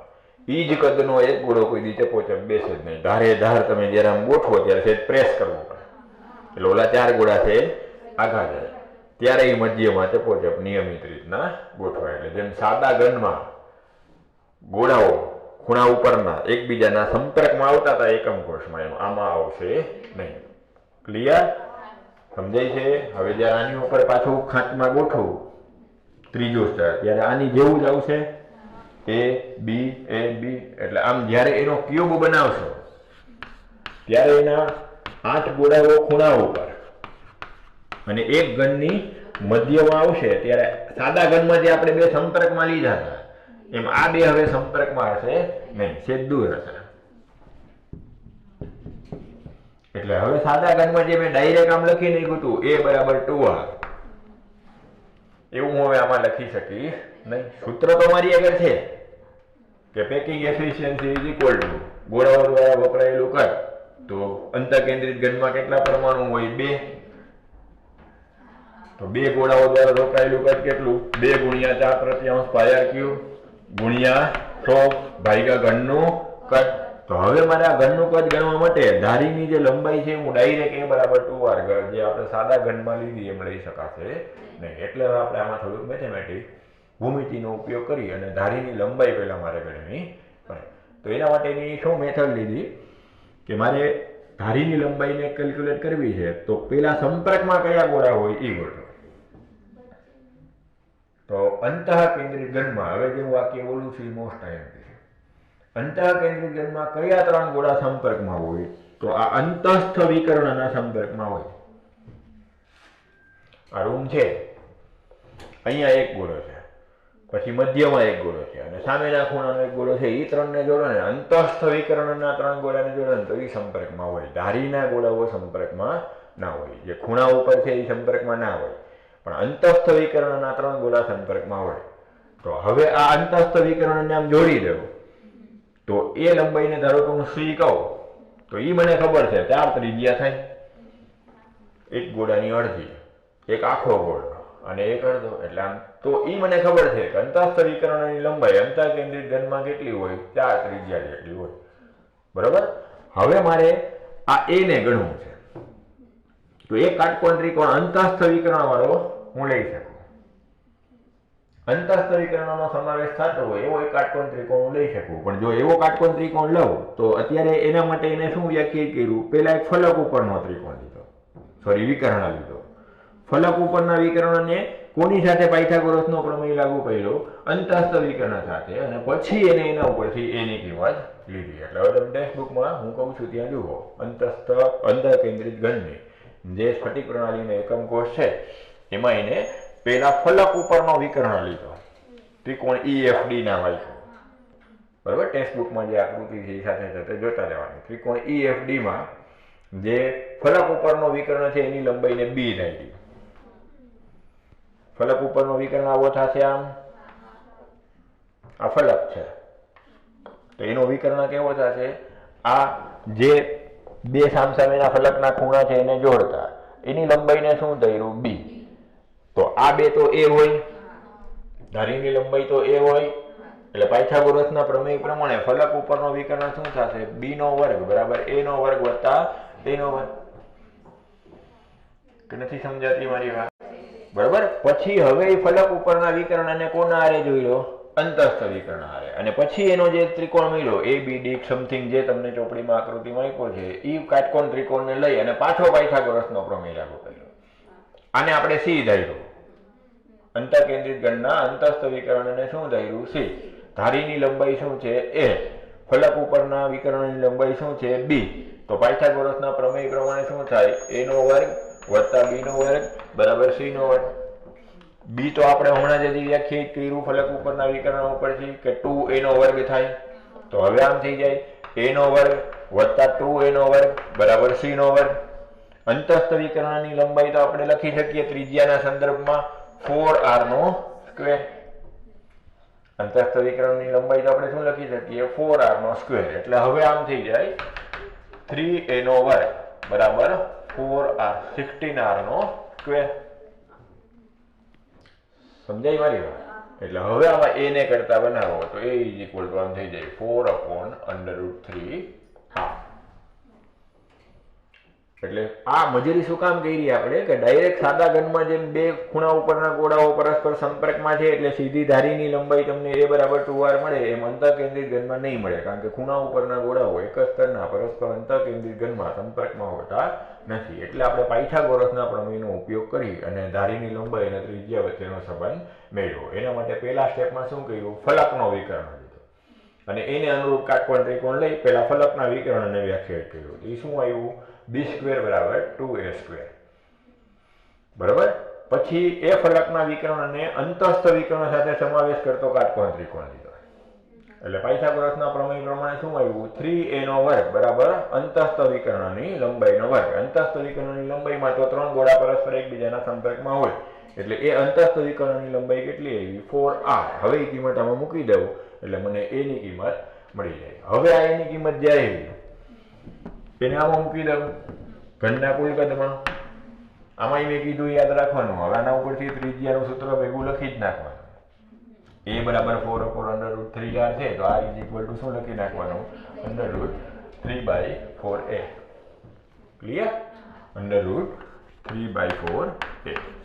ઈ જ કદનો એક ગોળો કોઈ દી ચપોચપ બેસે જ નહીં. ધારે ધાર તમે જ્યારે આમ ગોઠવો ત્યારે સેજ પ્રેસ કરવું પડે એટલે ઓલા 4 ગોળા છે આગા જાય, ત્યારે એ મધ્યમાં ચપોચપ નિયમિત રીતના ગોઠવાય. એટલે જેમ સાદા ઘનમાં ગોળાઓ ખૂણા ઉપરના એકબીજાના સંપર્કમાં આવતા હતા એકમ કોષમાં, એમ આમાં આવશે નહીં. ક્લિયર? સમજાય છે? હવે જ્યારે આની ઉપર પાછું ખાંચમાં ગોઠવું ત્રીજું સ્તર, ત્યારે આની જેવું જ આવશે એ બી એ બી. એટલે આમ જ્યારે એનો ક્યુબ બનાવશો ત્યારે એના 8 ગોળાઓ ખૂણા ઉપર અને એક ઘનની મધ્યમાં આવશે. ત્યારે સાદા ઘનમાં જે આપણે 2 સંપર્કમાં લીધા હતા એમ આ 2 હવે સંપર્કમાં હશે નહીં, છેદ દૂર હશે. એટલે હવે સાદા ઘનમાં જે મેં ડાયરેક્ટ આમ લખી નાખ્યું હતું a બરાબર 2r, એવું હવે આમાં લખી શકીશ નહીં. સૂત્ર તો મારી આગળ છે કે packing efficiency is equal to ગોળાઓ દ્વારા વપરાયેલું કદ. તો અંતઃકેન્દ્રિત ઘનમાં કેટલા પરમાણુ હોય? 2. તો 2 ગોળાઓ દ્વારા વપરાયેલું કદ કેટલું? 2 ગુણ્યા 4/3 પાયર ક્યુબ ગુણ્યા 100 ભાગ્યા ઘનનું કદ. તો હવે મારે આ ઘનનું કદ ગણવા માટે ધારીની જે લંબાઈ છે હું ડાયરેક્ટ a બરાબર 2r જે આપણે સાદા ઘનમાં લીધી એમ લઈ શકાશે નહીં. એટલે હવે આપણે આમાં થોડુંક મેથેમેટિક ભૂમિતિનો ઉપયોગ કરી અને ધારીની લંબાઈ પહેલા મારે ગણવી પડે. તો એના માટેની શું મેથડ લીધી કે મારે ધારીની લંબાઈને કેલ્ક્યુલેટ કરવી છે. તો પેલા સંપર્કમાં કયા ગોળા હોય એ ગોળો. તો અંતઃકેન્દ્રિત ઘનમાં હવે જે વાક્ય બોલું છું એ મોસ્ટ આઈએમપી છે. અંતઃકેન્દ્રિત ઘનમાં કયા 3 ગોળા સંપર્કમાં હોય? તો આ અંતસ્થ વિકર્ણના સંપર્કમાં હોય. આ રૂમ છે, અહીંયા એક ગોળો છે, પછી મધ્યમાં એક ગોળો છે અને સામેના ખૂણાનો એક ગોળો છે. એ 3ને જોડો ને અંતસ્થ વિકર્ણના 3 ગોળાને જોડો ને તો એ સંપર્કમાં હોય. ધારીના ગોળાઓ સંપર્કમાં ના હોય. જે ખૂણા ઉપર છે એ સંપર્કમાં ના હોય, પણ અંતસ્થ વિકર્ણના 3 ગોળા સંપર્કમાં હોય. તો હવે આ અંતસ્થ વિકર્ણને આમ જોડી દઉં તો એ લંબાઈને ધારો કે હું c કહું તો એ મને ખબર છે 4 ત્રિજ્યા થાય. એક ગોળાની અડધી, એક આખો ગોળો અને એક અડધો. એટલે આમ તો એ મને ખબર છે કે અંતસ્થ વિકર્ણની લંબાઈ અંતઃકેન્દ્રિત ઘનમાં કેટલી હોય? 4 ત્રિજ્યા જેટલી હોય, બરાબર? હવે મારે આ a ને ગણવું છે. તો એક કાટકોણ ત્રિકોણ અંતસ્થ વિકર્ણ વાળો હું લઈ શકું. અંતસ્થ વિકર્ણનો સમાવેશ થતો હોય એવો એક કાટકોણ ત્રિકોણ હું લઈ શકું. પણ જો એવો કાટકોણ ત્રિકોણ લઉં તો અત્યારે એના માટે એને શું વ્યાખ્યાયિત કર્યું? પેલા એક ફલક ઉપરનો ત્રિકોણ લીધો, વિકર્ણ લીધો. ફલક ઉપરના વિકર્ણને કોની સાથે પાયથાગોરસનો પ્રમેય લાગુ કર્યો? અંતસ્થ વિકર્ણ સાથે. અને પછી એને એના ઉપરથી એની કિંમત લીધી. એટલે હવે તમે ટેક્સ્ટ બુકમાં હું કહું છું ત્યાં જુઓ, અંતઃકેન્દ્રિત ઘનની જે સ્ફટિક પ્રણાલીનો એકમ કોષ છે એમાં એને પેલા ફલક ઉપરનો વિકર્ણ લીધો, ત્રિકોણ EFD ના વાંચ્યો, બરાબર? ટેક્સ્ટ બુકમાં જે આકૃતિ છે એ સાથે સાથે જોતા રહેવાની. ત્રિકોણ EFD માં જે ફલક ઉપરનો વિકર્ણ છે એની લંબાઈને b રાખી. ફલક ઉપરનો વિકર્ણ આવો થશે, આમ આ ફલક છે તો એનો વિકર્ણ કેવો થશે? આ જે 2 સામસામેના ફલકના ખૂણા છે એને જોડતા એની લંબાઈને શું થયું? b. તો આ 2 તો a હોય, ધારીની લંબાઈ તો a હોય. એટલે પાયથાગોરસના પ્રમેય પ્રમાણે ફલક ઉપરનો વિકર્ણ શું થશે? b નો વર્ગ બરાબર a નો વર્ગ વત્તા a નો વર્ગ. કે નથી સમજાતી મારી વાત? બરાબર? પછી હવે ફલક ઉપરના વિકર્ણને કોના આરે જોઈ લો? અંતસ્થ વિકર્ણ હારે, અને પછી એનો જે ત્રિકોણ મળ્યો ABD સમથિંગ જે તમને ચોપડીમાં આકૃતિમાં આપ્યો છે એ કાટકોણ ત્રિકોણને લઈ અને પાછો પાયથાગોરસનો પ્રમેય લાગુ કર્યો. આને આપણે C ધાર્યું. અંતઃકેન્દ્રિત ગણના અંતસ્થ વિકર્ણને શું ધાર્યું? C. ધારીની લંબાઈ શું છે? A. ફલક ઉપરના વિકર્ણની લંબાઈ શું છે? B. તો પાયથાગોરસના પ્રમેય પ્રમાણે શું થાય? A નો વર્ગ વત્તા B નો વર્ગ બરાબર C નો વર્ગ. B તો આપણે હમણાં જ વ્યાખ્યાયિત કર્યું ફલક ઉપરના વિકર્ણ ઉપરથી કે 2A નો વર્ગ થાય. તો હવે આમ થઈ જાય A નો વર્ગ વત્તા 2A નો વર્ગ બરાબર C નો વર્ગ. અંતસ્થ વિકર્ણની લંબાઈ તો આપણે લખી શકીએ ત્રિજ્યાના સંદર્ભમાં 4r નો સ્ક્વેર. અંતસ્થ વિકર્ણની લંબાઈ તો આપણે શું લખી શકીએ? 4r નો સ્ક્વેર. એટલે હવે આમ થઈ જાય 3A નો વર્ગ બરાબર 4r 16r નો સ્ક્વેર. સમજાય મારી વાત? એટલે હવે આમાં a ને કરતા બનાવો તો a = આમ થઈ જાય 4/√3r. એટલે આ મજૂરી શું કામ કરી આપણે કે ડાયરેક્ટ સાદા ઘનમાં જેમ બે ખૂણા ઉપરના ગોળાઓ પરસ્પર સંપર્કમાં છે એટલે સીધી ધારીની લંબાઈ તમને a = 2r મળે, એમ અંતઃકેન્દ્રિત ઘનમાં નહીં મળે, કારણ કે ખૂણા ઉપરના ગોળાઓ એક જ સ્તરના પરસ્પર અંતઃકેન્દ્રિત ઘનમાં સંપર્કમાં હોતા નથી. એટલે આપણે પાયથાગોરસના પ્રમેયનો ઉપયોગ કરી અને ધારીની લંબાઈ અને ત્રિજ્યા વચ્ચેનો સંબંધ મેળવ્યો. એના માટે પહેલા સ્ટેપમાં શું કર્યું? ફલકનો વિકર્ણ લીધો અને એને અનુરૂપ કાટકોણ ત્રિકોણ લઈ પહેલા ફલકના વિકર્ણને વ્યાખ્યાયિત કર્યું. એ શું આવ્યું? B² = 2A². બરાબર. પછી એ ફલકના વિકર્ણને અંતસ્થ વિકર્ણ સાથે સમાવેશ કરતો કાટકોણ ત્રિકોણ લીધો. એટલે પાયથાગોરસના પ્રમેય પ્રમાણે શું આવ્યું? 3A નો વર્ગ બરાબર અંતસ્થ વિકર્ણની લંબાઈનો વર્ગ. અંતસ્થ વિકર્ણની લંબાઈમાં તો ત્રણ ગોળા પરસ્પર એકબીજાના સંપર્કમાં હોય એટલે એ અંતસ્થ વિકર્ણની લંબાઈ કેટલી આવી? 4r. હવે એ કિંમત આમાં મૂકી દઉં એટલે મને a ની કિંમત મળી જાય. હવે આ a ની કિંમત જે આવી એને આમાં મૂકી દઉં ઘનના કુલ કદમાં. આમાં મેં કીધું યાદ રાખવાનું. હવે આના ઉપરથી ત્રિજ્યાનું સૂત્ર ભેગું લખી જ નાખવાનું. a = 4/√3r છે તો r = શું લખી નાખવાનું? √3/4a. ક્લિયર? √3/4a.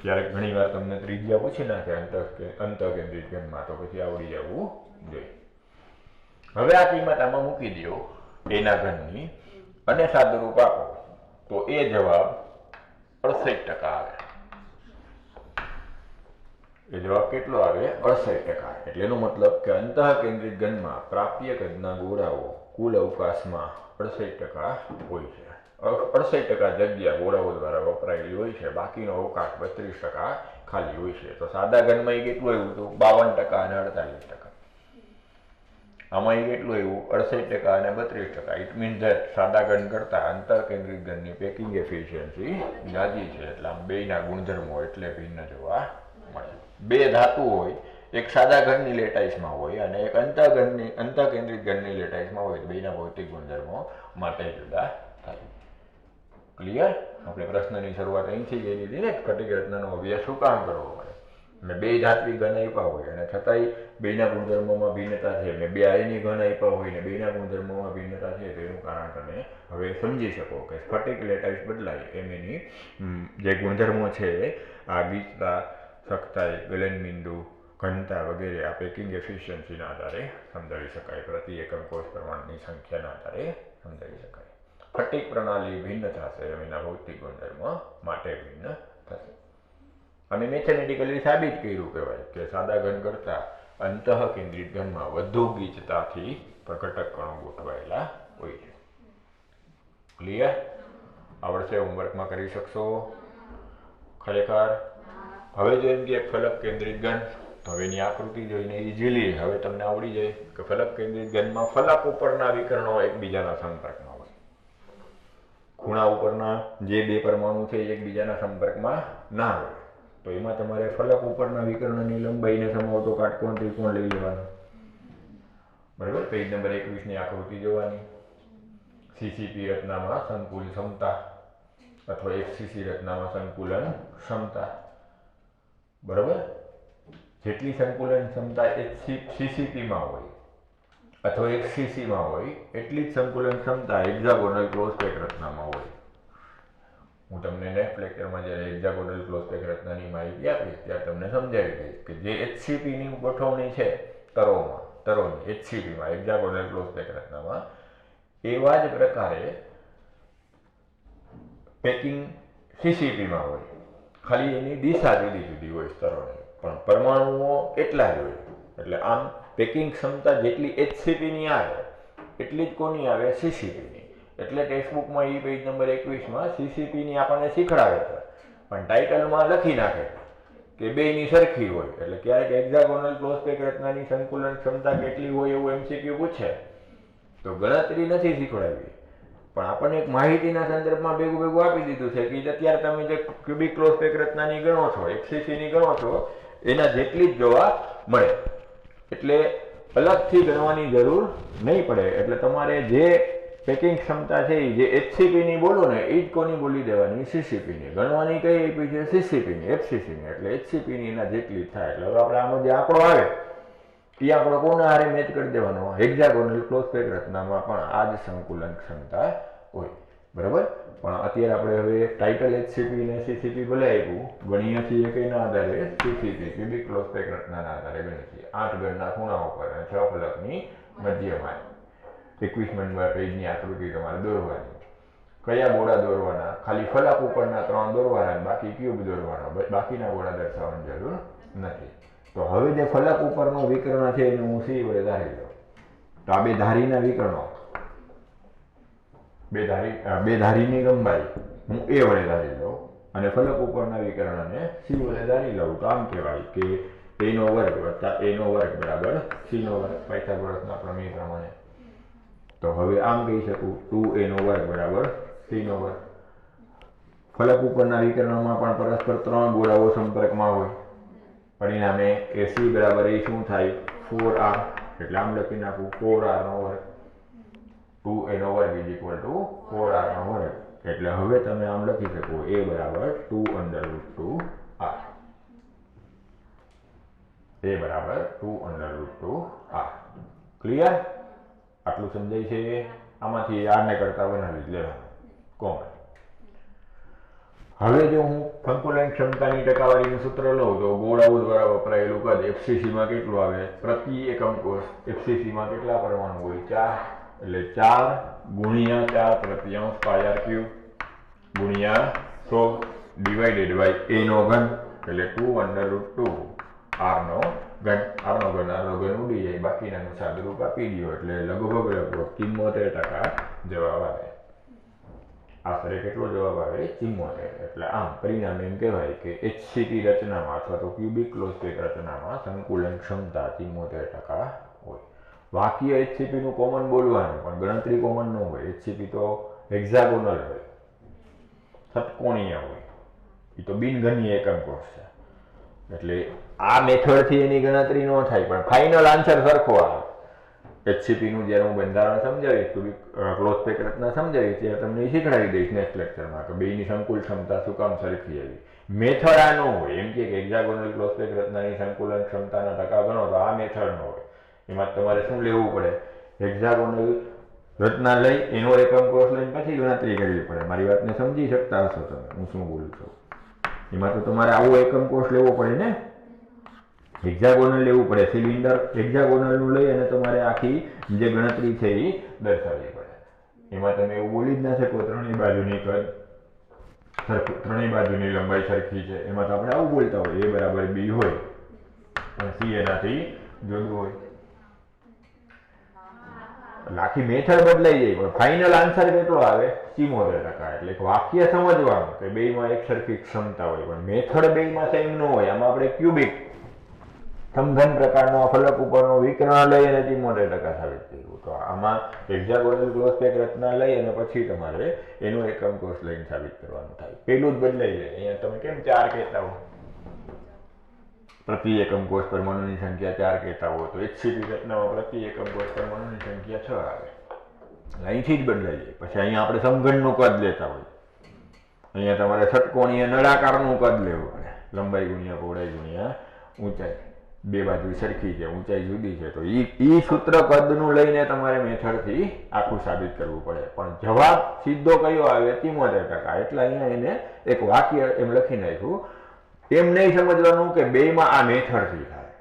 ક્યારેક ઘણી વાર તમને ત્રિજ્યા પૂછી નાખે અંતઃકેન્દ્રિત ઘનમાં તો પછી આવડી જવું જોઈએ. હવે આ કિંમત આમાં મૂકી દો a ના ઘનની અને સાદુરૂપ આપો તો એ જવાબ 68% આવે. એ જવાબ કેટલો આવે? 68%. એટલે એનો મતલબ કે અંતઃકેન્દ્રિત ઘનમાં પ્રાપ્ય કદના ગોળાઓ કુલ અવકાશમાં 68% હોય છે. 68% જગ્યા ગોળાઓ દ્વારા વપરાયેલી હોય છે, બાકીનો અવકાશ 32% ખાલી હોય છે. તો સાદા ઘનમાં એ કેટલું આવ્યું હતું? 52% અને 48%. આમાં એ કેટલું આવ્યું? 68% અને 32%. ઇટ મીન્સ ધેટ સાદા ઘન કરતા અંતઃકેન્દ્રિત ઘનની પેકિંગ એફિશિયન્સી જાજી છે. એટલે આમ બેયના ગુણધર્મો એટલે ભિન્ન જોવા મળે. બે ધાતુ હોય, એક સાદા ઘનની લેટાઈસમાં હોય અને એક અંતઃકેન્દ્રિત ઘનની લેટાઈસમાં હોય, બેયના ભૌતિક ગુણધર્મો માટે જુદા થાય. ક્લિયર? આપણે પ્રશ્નની શરૂઆત અહીંથી કરી દીધી ને, સ્ફટિક રચનાનો અભ્યાસ શું કામ કરવો પડે? મેં બે ધાત્વિક ઘન આપ્યા હોય અને છતાંય બેના ગુણધર્મોમાં ભિન્નતા છે. મેં બે આયની ઘન આપ્યા હોય ને બેના ગુણધર્મોમાં ભિન્નતા છે, તેનું કારણ તમે હવે સમજી શકો કે સ્ફટિક લેટાઈસ બદલાય એમ એની જે ગુણધર્મો છે આ ગીચતા, સખ્તાઈ, ગલનબિંદુ, ઘનતા વગેરે આ પેકિંગ એફિશિયન્સીના આધારે સમજાવી શકાય. પ્રતિ એકમ કોષ પ્રમાણની સંખ્યાના આધારે સમજાવી શકાય. સ્ફટિક પ્રણાલી ભિન્ન થશે એના ભૌતિક ગુણધર્મો માટે ભિન્ન થશે. અમે મેથેમેટિકલી સાબિત કર્યું કહેવાય કે સાદા ઘન કરતા અંતઃકેન્દ્રિત ઘનમાં વધુ ગીચતાથી પ્રકટક કણો ગોઠવાયેલા હોય છે. ક્લિયર? આવડશે? હોમવર્કમાં કરી શકશો ખરેખર? હવે જો એમ કે ફલક કેન્દ્રિત ઘન, તો હવે એની આકૃતિ જોઈને ઇઝીલી હવે તમને આવડી જાય કે ફલક કેન્દ્રિત ઘનમાં ફલક ઉપરના વિકર્ણો એકબીજાના સંપર્કમાં હોય. ખૂણા ઉપરના જે બે પરમાણુ છે એકબીજાના સંપર્કમાં ના હોય તો એમાં તમારે ફલક ઉપરના વિકર્ણની લંબાઈને સમાવતો કાટકોણ ત્રિકોણ લઈ લેવાનો. બરાબર? પેજ નંબર 21 ની આકૃતિ જોવાની. CCP રચનામાં સંકુલ ક્ષમતા અથવા FCC રચનામાં સંકુલન ક્ષમતા. બરાબર? જેટલી સંકુલન ક્ષમતા CCP માં હોય અથવા FCC માં હોય એટલી જ સંકુલન ક્ષમતા હેક્સાગોનલ ક્લોઝ પેક રચનામાં હોય. હું તમને નેક્સ્ટ લેક્ચરમાં જ્યારે હેક્સાગોનલ ક્લોઝ પેક રચનાની માહિતી આપીશ ત્યારે તમને સમજાવી દઈશ કે જે HCP ની ગોઠવણી છે તરોની HCP માં હેક્ઝાગોનલ ક્લોઝ પેક રચનામાં એવા જ પ્રકારે પેકિંગ CCP માં હોય, ખાલી એની દિશા જુદી જુદી હોય સ્તરોની, પણ પરમાણુઓ એટલા જ હોય. એટલે આમ પેકિંગ ક્ષમતા જેટલી HCP ની આવે એટલી જ કોની આવે? CCP ની. એટલે ટેક્સ્ટબુકમાં પેજ નંબર 21માં CCP ની આપણને શીખડાવે છે, પણ ટાઇટલમાં લખી નાખે કે બેયની સરખી હોય. એટલે ક્યારેક હેક્ઝાગોનલ ક્લોઝ પેક રચનાની સંકુલન ક્ષમતા કેટલી હોય એવું MCQ પૂછે તો ગણતરી નથી શીખવાડવી, પણ આપણને એક માહિતીના સંદર્ભમાં ભેગું આપી દીધું છે કે અત્યારે તમે જે ક્યુબિક ક્લોઝ પેક રચનાની ગણો છો, FCC ની ગણો છો, એના જેટલી જ જોવા મળે. એટલે અલગથી ગણવાની જરૂર નહીં પડે. એટલે તમારે જે પેકિંગ ક્ષમતા છે જે HCP ની બોલો ને એ જ કોની બોલી દેવાની? CCP ની. ગણવાની કઈ આપી છે? CCP ની, FCC ની. એટલે HCP ની એના જેટલી થાય. એટલે હવે આપણે આનો જે આંકડો આવે એ આંકડો કોના હારે મેચ કરી દેવાનો? હેક્ઝાગોનલ ક્લોઝ પેક રચનામાં પણ આ જ સંકુલન ક્ષમતા હોય. બરાબર. પણ અત્યારે આપણે હવે ટાઇટલ HCP અને CCP ભલે આપ્યું, ગણીએ છીએ કે એના આધારે CCP ક્યુબિક ક્લોઝ પેક રચનાના આધારે ગણીએ છીએ 8 ગણના ખૂણા ઉપર અને 6 ફલકની મધ્યમાં. 21 નંબર પેજની આકૃતિ તમારે દોરવાની. કયા ગોળા દોરવાના? ખાલી ફલક ઉપરના 3 દોરવાના, બાકી ક્યુબ દોરવાનો. બાકીના ગોળા દર્શાવવાની જરૂર નથી. તો હવે જે ફલક ઉપરનો વિકર્ણ છે એને હું C વડે ધારી લઉં. તો આ બે ધારીના વિકર્ણો, બે ધારીની લંબાઈ હું A વડે ધારી લઉં અને ફલક ઉપરના વિકર્ણને C વડે ધારી લઉં. તો આમ કહેવાય કે A નો વર્ગ વત્તા A નો વર્ગ બરાબર C નો વર્ગ, પાયથાગોરસના પ્રમેય પ્રમાણે. તો હવે આમ કહી શકું 2A નો વર્ગ બરાબર C નો વર્ગ. ફલક ઉપરના વિકર્ણમાં પણ પરસ્પર 3 ગોળાઓ સંપર્કમાં હોય. પરિણામે AC બરાબર એ શું થાય? 4R. એટલે આમ લખી નાખું 4R નો વર્ગ. 2A નો વર્ગ ઇઝ ઇક્વલ ટુ 4R નો વર્ગ. એટલે હવે તમે આમ લખી શકો A બરાબર 2√2R. A બરાબર 2√2R. ક્લિયર? આટલું સમજાય છે? આમાંથી R ને કરતા બનાવી જ લેવાનું કોમન. હવે જો હું સંકુલન ક્ષમતાની ટકાવારીનું સૂત્ર લઉં તો ગોળાઓ દ્વારા વપરાયેલું કદ FCC માં કેટલું આવે? પ્રતિ એકમ કોષ FCC માં કેટલા પરમાણુ હોય? 4. એટલે 4 ગુણ્યા 4 તૃતીયાંશ પાય ક્યુબ ગુણ્યા 100 ડિવાઇડેડ બાય A નો ઘન એટલે 2√2 R નો ઘન. R નો ઘન ઉડી જાય, બાકીનાનું સાદુરૂપ આપી દો એટલે લગભગ 74% જવાબ આવે. આશરે કેટલો જવાબ આવે? 74. એટલે આમ પરિણામે એમ કહેવાય કે HCP રચનામાં અથવા તો ક્યુબિક ક્લોઝ પેક રચનામાં સંકુલન ક્ષમતા 74% હોય. વાક્ય HCP નું કોમન બોલવાનું, પણ ગણતરી કોમન ન હોય. HCP તો હેક્ઝાગોનલ હોય, ષટકોણીય હોય, એ તો બિનઘનીય એકમ કોષ છે. એટલે આ મેથડથી એની ગણતરી ન થાય, પણ ફાઇનલ આન્સર સરખો આવે. HCP નું જ્યારે હું બંધારણ સમજાવીશ, ક્યુબિક ક્લોઝ પેક રચના સમજાવીશ ત્યારે તમને શીખડાવી દઈશ નેક્સ્ટ લેક્ચરમાં કે બેયની સંકુલ ક્ષમતા શું કામ સરખી આવી. મેથડ આ ન હોય. એમ કે હેક્ઝાગોનલ ક્લોઝ પેક રચનાની સંકુલન ક્ષમતાના ટકા ગણો તો આ મેથડ ન હોય. એમાં તમારે શું લેવું પડે? હેક્ઝાગોનલ રચના લઈ એનો એકમ કોષ લઈને પછી ગણતરી કરવી પડે. મારી વાતને સમજી શકતા હશો તમે હું શું બોલું છું? એમાં તો તમારે આવો એકમ કોષ લેવો પડે ને, હેક્ઝાગોનલ લેવું પડે. સિલિન્ડર હેક્ઝાગોનલનું લઈ અને તમારે આખી જે ગણતરી છે એ દર્શાવવી પડે. એમાં તમે એવું બોલી જ ના શકો ત્રણેય બાજુની કદ સરખું, ત્રણેય બાજુની લંબાઈ સરખી છે. એમાં તો આપણે આવું બોલતા હોય A બરાબર B હોય અને C એનાથી જુદું હોય. આખી મેથડ બદલાઈ જાય, પણ ફાઇનલ આન્સર કેટલો આવે? 74%. એટલે વાક્ય સમજવાનું કે બેયમાં એક સરખી ક્ષમતા હોય, પણ મેથડ બેયમાં સેમ ન હોય. આમાં આપણે ક્યુબિક સમઘન પ્રકારનો ફલક ઉપરનો વિકર્ણ લઈ અને 74% સાબિત કર્યું. તો આમાં હેક્ઝાગોનલ ક્લોઝ પેક રચના લઈ અને પછી તમારે એનો એકમ કોષ લઈને સાબિત કરવાનું થાય. પેલું જ બદલાઈ જાય. અહીંયા તમે કેમ 4 કહેતા હો? પ્રતિ એકમ કોષ પરમાણુની સંખ્યા 4 કહેતા હો તો HCP રચનામાં પ્રતિ એકમ કોષ પરમાણુની સંખ્યા 6 આવે. અહીંથી જ બદલાઈ જાય. પછી અહીંયા આપણે સમઘનનું કદ લેતા હોય, અહીંયા તમારે ષટકોણીય નળાકારનું કદ લેવું પડે. લંબાઈ ગુણ્યા પહોળાઈ ગુણ્યા ઊંચાઈ, બે બાજુ સરખી છે, ઊંચાઈ જુદી છે. તો ઈ સૂત્ર કદનું લઈને તમારે મેથડથી આખું સાબિત કરવું પડે. પણ જવાબ સીધો કયો આવે? 74%. એટલે અહીંયા એને એક વાક્ય એમ લખી નાખ્યું. એમ નહીં સમજવાનું કે બેયમાં આ મેથડથી થાય.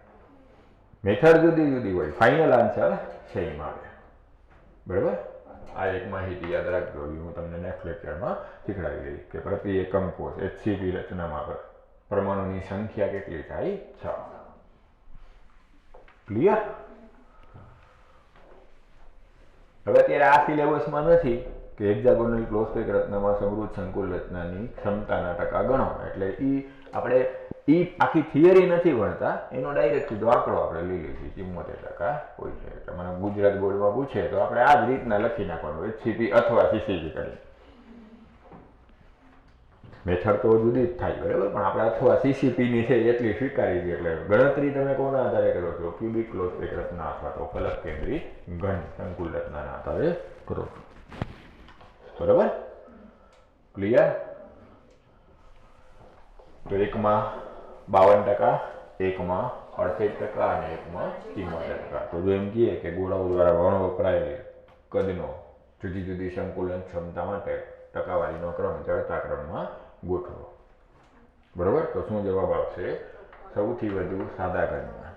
મેથડ જુદી જુદી હોય, ફાઇનલ આન્સર સેમ આવે. બરાબર. આ એક માહિતી યાદ રાખજો, હું તમને નેક્સ્ટ લેક્ચરમાં શીખવાડી દઈશ કે પ્રતિ એકમ કોષ HCP રચનામાં પરમાણુની સંખ્યા કેટલી થાય? 6. ક્લિયર? હવે અત્યારે આ સિલેબસમાં નથી કે હેક્ઝાગોનલ ક્લોઝ પેક રચનામાં સમૃદ્ધ સંકુલ રચનાની ક્ષમતાના ટકા ગણો, એટલે આપણે આખી થિયરી નથી ભણતા, એનો ડાયરેક્ટ સીધો આંકડો આપણે લઈ લઈશું, 74% હોય છે. એટલે મને ગુજરાત બોર્ડમાં પૂછે તો આપણે આ જ રીતના લખી નાખવાનું, HCP અથવા CCP કરી. મેથડ તો જુદી જ થાય, બરાબર, પણ આપણે અથવા CCPની છે એટલી સ્વીકારી છે. એટલે ગણતરી તમે કોના આધારે કરો છો? ક્યુબિક ક્લોઝ પેક રચના અથવા તો ફલક કેન્દ્રિત ઘન સંકુલ રચનાના આધારે કરો છો. બરાબર? ક્લિયર? તો એકમાં 52%, એકમાં 68% અને એકમાં 74%. તો જો એમ કહીએ કે ગોળાઓ દ્વારા વણ વપરાયેલ કદનો જુદી જુદી સંકુલન ક્ષમતા માટે ટકાવારીનો ક્રમ ચડતા ક્રમમાં ગોઠવો. બરાબર? તો શું જવાબ આવશે? સૌથી વધુ સાદા ઘનમાં,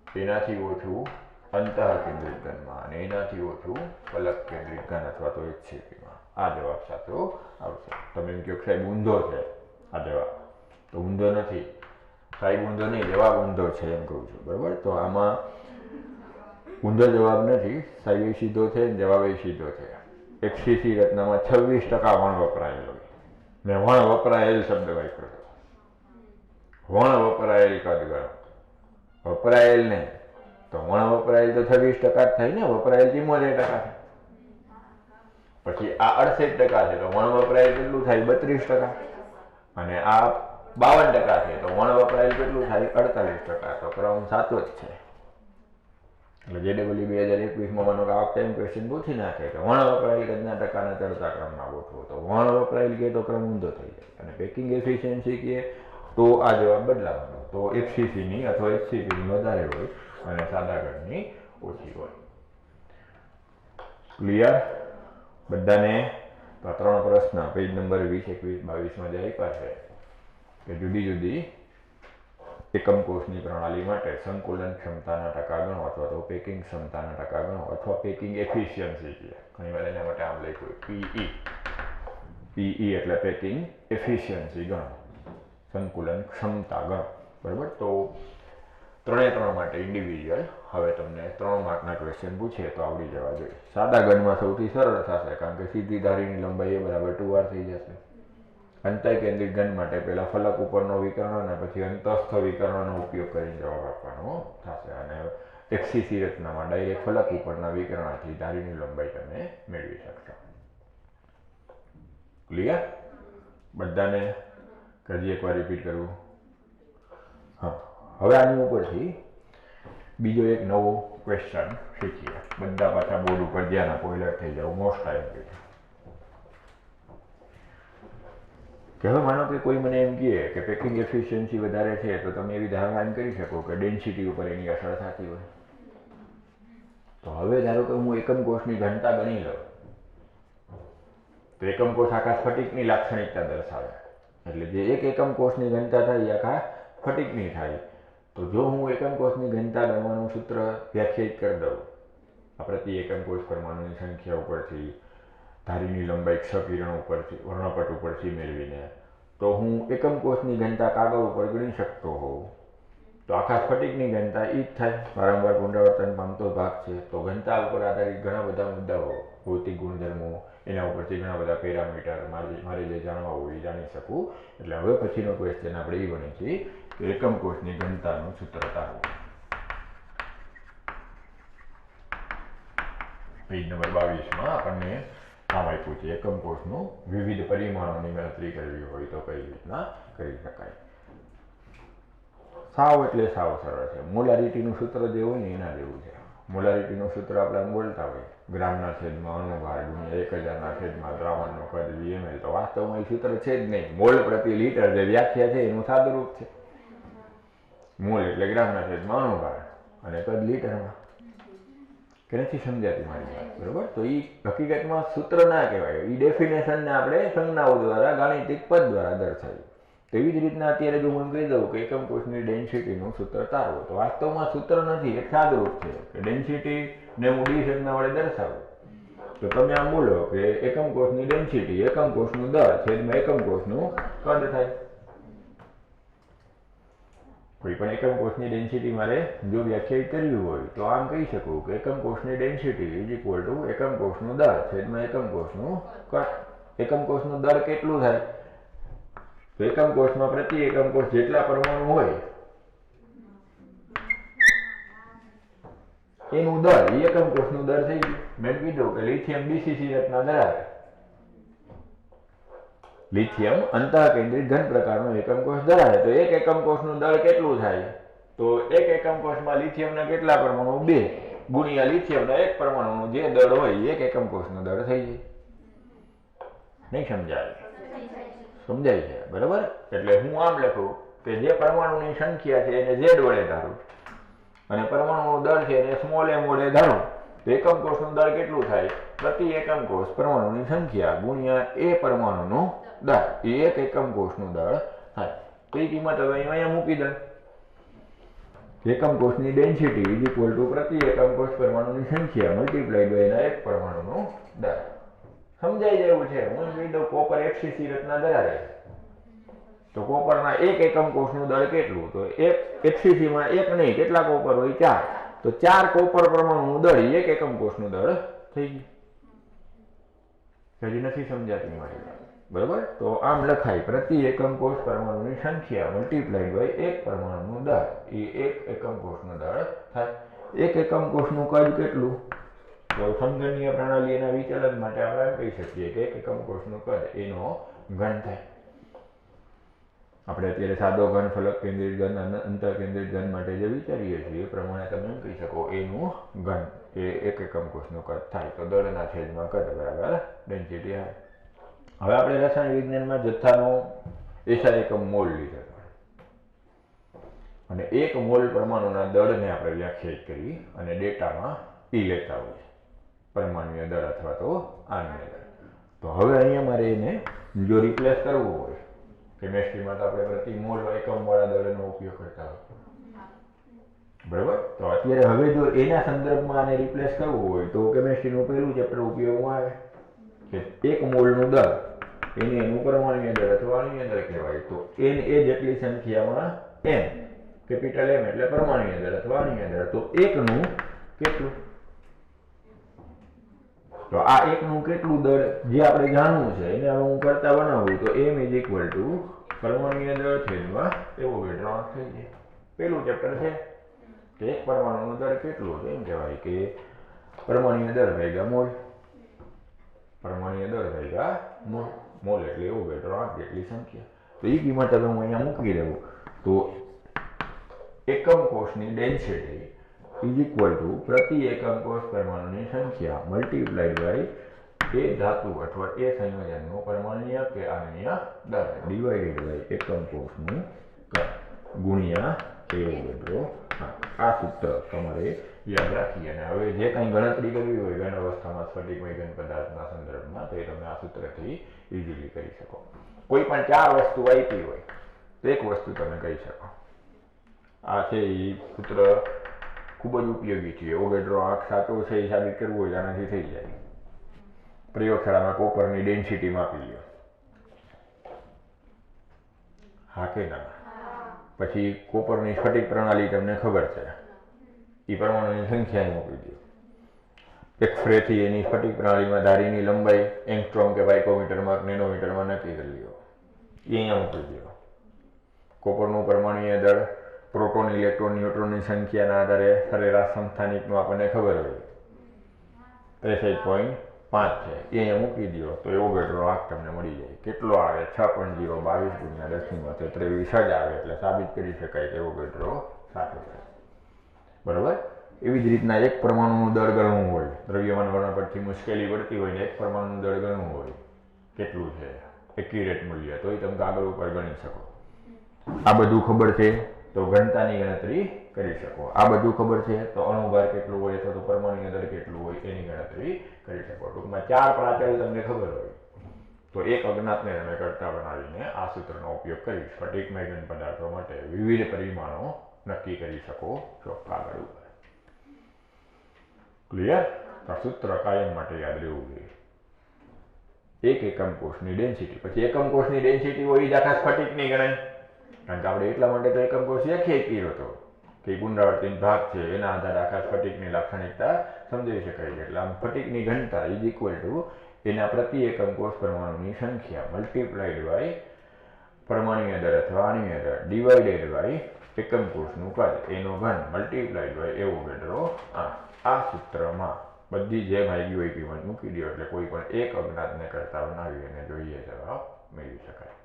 તેનાથી ઓછું અંતઃ કેન્દ્રિત ઘનમાં અને એનાથી ઓછું ફલક કેન્દ્રિત ઘન અથવા તો HCPમાં. આ જવાબ સાચો આવશે. તમે એમ કહો સાહેબ ઊંધો છે આ જવાબ, તો ઊંધો નથી સાહેબ, ઊંધો નહીં, જવાબ ઊંધો છે એમ કહું છું. બરાબર? તો આમાં ઊંધો જવાબ નથી, સાહેબ એ સીધો છે, જવાબ એ સીધો છે. HCC રચનામાં 26% વણ વપરાયેલો, મેં વણ વપરાયેલ શબ્દ વાપર્યો. વણ વપરાયેલ કદ ગણો, વપરાયેલ નહીં, તો વણ વપરાયેલ તો 26% જ થાય ને, વપરાયેલ 74%. પછી આ 68% છે તો વણ વપરાયેલ કેટલું થાય? 32%. અને આ 52% છે તો વણ વપરાયેલ કેટલું થાય? 48%. તો ક્રમ સાચો જ છે. એટલે JEE 2021માં માનો કે આ વખતે એમ ક્વેશ્ચન પૂછી નાખે કે વણ વપરાયેલ કદના ટકાના ચડતા ક્રમમાં ગોઠવો, તો વણ વપરાયેલ કહે તો ક્રમ ઊંધો થઈ જાય. અને પેકિંગ એફિશિયન્સી કહે તો આ જવાબ બદલાવાનો, તો FCCની અથવા HCPની વધારે હોય અને સાદા ઘનની ઓછી હોય. ક્લિયર બધાને? તો 3 પ્રશ્ન પેજ નંબર 20, 21, 22માં જે આપ્યા છે કે જુદી જુદી એકમ કોષની પ્રણાલી માટે સંકુલન ક્ષમતાના ટકા ગણો અથવા તો પેકિંગ ક્ષમતાના ટકા ગણો અથવા પેકિંગ એફિશિયન્સી કહે. ઘણી વાર એના માટે આમ લખ્યું PE એટલે પેકિંગ એફિશિયન્સી ગણો, સંકુલન ક્ષમતા ગણો. બરાબર? તો 3 માટે ઇન્ડિવિજ્યુઅલ. હવે તમને 3 માર્કના ક્વેશ્ચન પૂછે તો આવડી જવા જોઈએ. સાદા ઘનમાં સૌથી સરળ થશે કારણ કે સીધી ધારીની લંબાઈ બરાબર 2r થઈ જશે. અંતઃ કેન્દ્રિત ઘન માટે પહેલા ફલક ઉપરનો વિકર્ણ અને પછી અંતસ્થ વિકર્ણનો ઉપયોગ કરીને જવાબ આપવાનો થશે. અને HCC રચનામાં ડાયરેક્ટ ફલક ઉપરના વિકર્ણથી ધારીની લંબાઈ તમે મેળવી શકશો. ક્લિયર? બધાને હજી એકવાર રિપીટ કરવું. હા, હવે આની ઉપરથી બીજો એક નવો ક્વેશ્ચન શીખીએ. બધા પાછા બોર્ડ ઉપર ધ્યાન આપો, એલર્ટ થઈ જાવ. મોસ્ટ ટાઈમ કે હવે માનો કે કોઈ મને એમ કહે કે પેકિંગ એફિશિયન્સી વધારે છે તો તમે એવી ધારણા એમ કરી શકો કે ડેન્સિટી ઉપર એની અસર થતી હોય. તો હવે ધારો કે હું એકમ કોષની ઘનતા ગણી લઉં તો એકમ કોષ આખા સ્ફટિકની લાક્ષણિકતા દર્શાવે. એટલે જે એક એકમ કોષની ઘનતા થાય એ આખા સ્ફટિકની થાય. તો જો હું એકમ કોષની ઘનતા ગણવાનું સૂત્ર વ્યાખ્યાયિત કરી દઉં, આ પ્રતિ એકમ કોષ પરમાણુની સંખ્યા ઉપરથી, ધારીની લંબાઈ ક્ષકિરણ ઉપરથી, વર્ણપટ ઉપરથી મેળવીને, તો હું એકમ કોષની ઘનતા કાગળ ઉપર ગણી શકતો હોઉં તો આખા સ્ફટિકની ઘનતા એ જ થાય. વારંવાર પુનરાવર્તન પામતો ભાગ છે. તો ઘનતા ઉપર આધારિત ઘણા બધા મુદ્દાઓ, ભૌતિક ગુણધર્મો, એના ઉપરથી ઘણા બધા પેરામીટર મારે જે જાણવા હોય એ જાણી શકું. એટલે હવે પછીનો ક્વેશ્ચન આપણે એ બને છે કે એકમ કોષની ઘનતાનું સૂત્ર તારવું. પેજ નંબર 22માં આપણને આમ આપ્યું છે એકમ કોષનું વિવિધ પરિમાણોની ગણતરી કરવી હોય તો કઈ રીતના કરી શકાય. સાવ એટલે સાવ સરળ છે. મોલારિટીનું સૂત્ર જે હોય ને એના જેવું છે. મોલારિટીનું સૂત્ર આપણે બોલતા હોય ગ્રામના છેદમાં અણુભાર ગુણ્યા 1000ના છેદમાં દ્રાવણનો કદ VmL. તો વાસ્તવમાં એ સૂત્ર છે જ નહીં. મોલ પ્રતિ લીટર જે વ્યાખ્યા છે એનું સાદુરૂપ છે. મોલ એટલે ગ્રામના છેદમાં અણુભાર અને કદ લીટરમાં. કે નથી સમજાતી મારી વાત? બરોબર? તો એ હકીકતમાં સૂત્ર ના કહેવાય. એ ડેફિનેશનને આપણે સંજ્ઞાઓ દ્વારા ગાણિતિક પદ દ્વારા દર્શાવ્યું. તેવી જ રીતના અત્યારે જો હું કહી દઉં કે એકમ કોષની ડેન્સિટીનું સૂત્ર તારવો, તો વાસ્તવમાં સૂત્ર નથી, એક સાદુરૂપ છે કે ડેન્સિટીને હું ડી સંજ્ઞા વડે દર્શાવું. તો તમે આમ બોલો કે એકમ કોષની ડેન્સિટી એકમ કોષનું દર છેદમાં એકમ કોષનું કદ થાય. કોઈ પણ એકમ કોષની ડેન્સિટી મારે જો વ્યાખ્યાયિત કરવી હોય તો આમ કહી શકું કે એકમ કોષની ડેન્સિટી ઇઝ ઇક્વલ ટુ એકમ કોષનું દર છેદમાં એકમ કોષનું કદ. એકમ કોષનું દર કેટલું થાય? તો એકમ કોષમાં પ્રતિ એકમ કોષ જેટલા પરમાણુ હોય એનું દર એ એકમ કોષનું દર થઈ ગયું. મેં કીધું કે લિથિયમ BCC રચના ધરાવે. લિથિયમ અંતઃકેન્દ્રિત ઘન પ્રકારનો એકમ કોષ ધરાવે, તો એક એકમ કોષનું દળ કેટલું થાય? તો એક એકમ કોષમાં લિથિયમના કેટલા પરમાણુ? 2 ગુણ્યા લિથિયમના એક પરમાણુનું જે દળ હોય એક એકમ કોષનું દળ થઈ જાય. નહીં સમજાય? સમજાય છે? બરાબર. એટલે હું આમ લખું કે જે પરમાણુની સંખ્યા છે એને Z વડે ધારું અને પરમાણુનું દળ છે એને સ્મોલ m વડે ધારું, તો એકમ કોષનું દળ કેટલું થાય? પ્રતિ એકમ કોષ પરમાણુની સંખ્યા ગુણ્યા એ પરમાણુનું દળ, એ એક એકમ કોષનું દળ થાય. તો એ કિંમત હવે અહીંયા મૂકી દઉં. એકમ કોષની ડેન્સિટી ઇઝ ઇક્વલ ટુ પ્રતિ એકમ કોષ પરમાણુની સંખ્યા મલ્ટીપ્લાઈડ બાય એના એક પરમાણુનું દળ. સમજાઈ જેવું છે. હું કહી દઉં કોપર HCC રચના ધરાવે, તો કોપરના એક એકમ કોષનું દળ કેટલું? તો એક HCC માં એક નહીં, કેટલા કોપર હોય? 4. તો 4 કોપર પરમાણુનું દળ એક એકમ કોષનું દળ થઈ ગયું. હજી નથી સમજાતી મારી વાત? બરાબર. તો આમ લખાય પ્રતિ એકમ કોષ પરમાણુની સંખ્યા મલ્ટીપ્લાઈડ બાય એક પરમાણુનું દળ એ એક એકમ કોષનું દળ થાય. એક એકમ કોષનું કદ કેટલું? તો સમઘનીય પ્રણાલી એના વિચલન માટે આપણે એમ કહી શકીએ કે એક એકમ કોષનું કદ એનો ઘન થાય. આપણે અત્યારે સાદો ઘન, ફલક કેન્દ્રિત ઘન અને અંતર કેન્દ્રિત ઘન માટે જે વિચારીએ છીએ એ પ્રમાણે તમે એમ કહી શકો એનું ઘન એ એક એકમ કોષનું કદ થાય. તો દળના છેદમાં કદ બરાબર ડેન્સિટી આવે. હવે આપણે રસાયણ વિજ્ઞાનમાં જથ્થાનો એસઆઈ એકમ મોલ લીધો અને એક મોલ પરમાણુના દળને આપણે વ્યાખ્યાયિત કરી અને ડેટામાં ઈ લેતા હોય પરમાણુય દળ અથવા તો આણ્વીય દળ. તો હવે અહીંયા મારે એને જો રિપ્લેસ કરવું હોય, કેમેસ્ટ્રીમાં તો આપણે પ્રતિ મોલ એકમ વાળા દળનો ઉપયોગ કરતા હોય, બરાબર. તો અત્યારે હવે જો એના સંદર્ભમાં આને રિપ્લેસ કરવું હોય તો કેમેસ્ટ્રીનું પહેલું ચેપ્ટર ઉપયોગમાં આવે કે એક મોલનું દળ એને એનું પરમાણુય દળ અથવા આણ્વીય દળ કહેવાય. તો n એ જેટલી સંખ્યામાં m, કેપિટલ M એટલે પરમાણુય દળ અથવા આણ્વીય દળ. તો એકનું કેટલું? તો આ એકનું કેટલું દળ જે આપણે જાણવું છે એને હવે હું કરતા બનાવું તો m ઇઝ ઇક્વલ ટુ પરમાણુય દળ છેદમાં એવોગાડ્રો થઈ જાય. પેલું ચેપ્ટર છે કે એક પરમાણુનું દળ કેટલું? તો એમ કહેવાય કે પરમાણુય દળ ભાગ્યા મોલ. પરમાણુય દળ ભાગ્યા મોલ. મોલ એટલે એવોગાડ્રો જેટલી સંખ્યા. તો એ કિંમત હવે હું અહીંયા મૂકી દઉં તો એકમ કોષની ડેન્સિટી ઇઝ ઇક્વલ ટુ પ્રતિ એકમ કોષ પરમાણુની સંખ્યા મલ્ટીપ્લાઈડ બાય એ ધાતુ અથવા એ સંયોજનનું પરમાણુય કે આણ્વીય દળ ડિવાઇડેડ બાય એકમ કોષનું કદ ગુણ્યા એવોગાડ્રો. આ સૂત્ર તમારે યાદ રાખી અને હવે જે કંઈ ગણતરી કરવી હોય ઘન અવસ્થામાં સ્ફટિકમય ઘન પદાર્થના સંદર્ભમાં તો એ તમે આ સૂત્રથી ઇઝીલી કરી શકો. કોઈ પણ 4 વસ્તુ આપી હોય તો એક વસ્તુ તમે કહી શકો. આ છે એ સૂત્ર ખૂબ જ ઉપયોગી છે. એવોગાડ્રો આંક સાચો છે એ સાબિત કરવું હોય આનાથી થઈ જાય. પ્રયોગશાળામાં કોપરની ડેન્સિટી માપી લો, હા કે ના? પછી કોપરની સ્ફટિક પ્રણાલી તમને ખબર છે, એ પરમાણુની સંખ્યા મૂકી દો. એક્સરેથી એની સ્ફટિક પ્રણાલીમાં ધારીની લંબાઈ એંગસ્ટ્રોમ કે પાઇકોમીટરમાં નેનોમીટરમાં નક્કી કરી લો, એ અહીંયા મૂકી દો. કોપરનું પરમાણુય દળ પ્રોટોન, ઇલેક્ટ્રોન, ન્યુટ્રોનની સંખ્યાના આધારે સરેરાશ સમસ્થાનિકનું આપણને ખબર હોય 63.5 છે, એ અહીંયા મૂકી દો તો એવોગાડ્રો આંક તમને મળી જાય. કેટલો આવે? 6.022 ગુણ્યા 10⁻23 જ આવે. એટલે સાબિત કરી શકાય કે એવોગાડ્રો સાચો છે, બરાબર. એવી જ રીતના એક પરમાણુનું દળ ગણવું હોય, દ્રવ્યમાન વર્ણ પરથી મુશ્કેલી પડતી હોય ને એક પરમાણુનું દળ ગણવું હોય કેટલું છે એક્યુરેટ મૂલ્ય, તો એ તમે કાગળ ઉપર ગણી શકો. આ બધું ખબર છે તો ઘનતાની ગણતરી કરી શકો. આ બધું ખબર છે તો અણુભાર કેટલું હોય અથવા તો પરમાણુય દળ કેટલું હોય એની ગણતરી કરી શકો. ટૂંકમાં 4 પ્રાચલ તમને ખબર હોય તો એક અજ્ઞાતને તમે કરતા બનાવીને આ સૂત્રનો ઉપયોગ કરી સ્ફટિકમય ઘન પદાર્થો માટે વિવિધ પરિમાણો નક્કી કરી શકો છો કાગળ ઉપર. ક્લિયર? આ સૂત્ર કાયમ માટે યાદ રહેવું જોઈએ. એક એકમ કોષની ડેન્સિટી, પછી એકમ કોષની ડેન્સિટી હોય એ જ આખા સ્ફટિકની ગણાય, કારણ કે આપણે એટલા માટે તો એકમ કોષ વ્યાખ્યાયિત કર્યો હતો કે પુનરાવર્તિત ભાગ છે, એના આધારે આખા સ્ફટિકની લાક્ષણિકતા સમજાવી શકાય છે. એટલે આમ સ્ફટિકની ઘનતા ઇઝ ઇક્વલ ટુ એના પ્રતિ એકમ કોષ પરમાણુની સંખ્યા મલ્ટીપ્લાઈડ બાય પરમાણુય દર અથવા અણુય દર ડિવાઇડેડ બાય એકમ કોષનું કદ એનો ઘન મલ્ટીપ્લાઈડ બાય એવોગાડ્રો. આ સૂત્રમાં બધી જે માહિતી હોય કિંમત મૂકી દો એટલે કોઈ પણ એક અજ્ઞાતને કરતા બનાવી અને જોઈએ જવાબ મેળવી શકાય.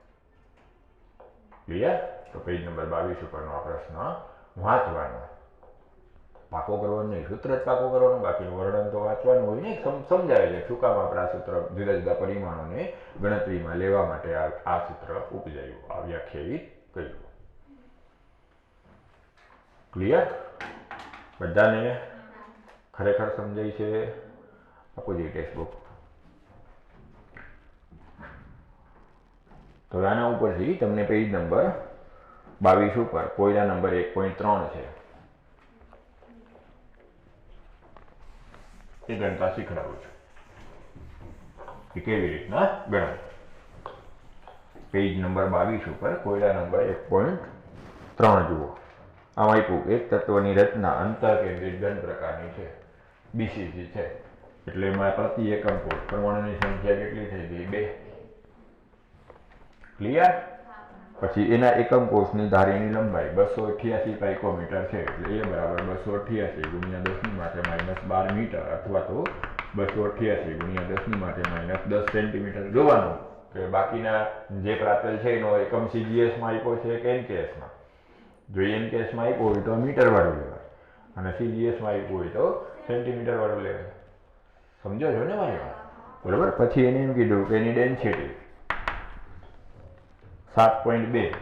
ક્લિયર? તો પેજ નંબર 22 ઉપરનો આ પ્રશ્ન વાંચવાનો, પાકો કરવાનો નહીં, સૂત્ર જ પાકો કરવાનું, બાકીનું વર્ણન તો વાંચવાનું હોય ને. સમજાવે છે શું કામ આપણે આ સૂત્ર જુદા જુદા પરિમાણોને ગણતરીમાં લેવા માટે આ સૂત્ર ઉપજાયું, આ વ્યાખ્યાયિત કર્યું. ક્લિયર? બધાને ખરેખર સમજાય છે? આપો જે ટેક્સ્ટ બુક. તો આના ઉપરથી તમને પેજ નંબર 22 ઉપર કોયલા નંબર 1.3 છે એ ગણતા શીખડાવું છું કે કેવી રીતના ગણાય. પેજ નંબર 22 ઉપર કોયલા નંબર 1.3 જુઓ. આમાં આપ્યું એક તત્વની રચના અંતર કેન્દ્રિત ઘન પ્રકારની છે, બીસીસી છે, એટલે એમાં પ્રતિ એકમ કોષ પરમાણુની સંખ્યા કેટલી થઈ ગઈ? 2. ક્લિયર? પછી એના એકમ કોષની ધારીની લંબાઈ 288 પાઇકોમીટર છે, એટલે એ બરાબર 288 ગુણ્યા 10⁻⁻12 મીટર અથવા તો 288 ગુણ્યા 10⁻⁻10 સેન્ટીમીટર. જોવાનું કે બાકીના જે પ્રાપ્તેલ છે એનો એકમ સીજીએસમાં આપ્યો છે કે એનકેએસમાં. જો એનકેએસમાં આપ્યો હોય તો મીટર વાળું લેવાય અને સીજીએસમાં આપ્યું હોય તો સેન્ટીમીટર વાળું લેવાય. સમજો છો ને મારી વાત? બરાબર. પછી એને એમ કીધું કે એની ડેન્સિટી 7.2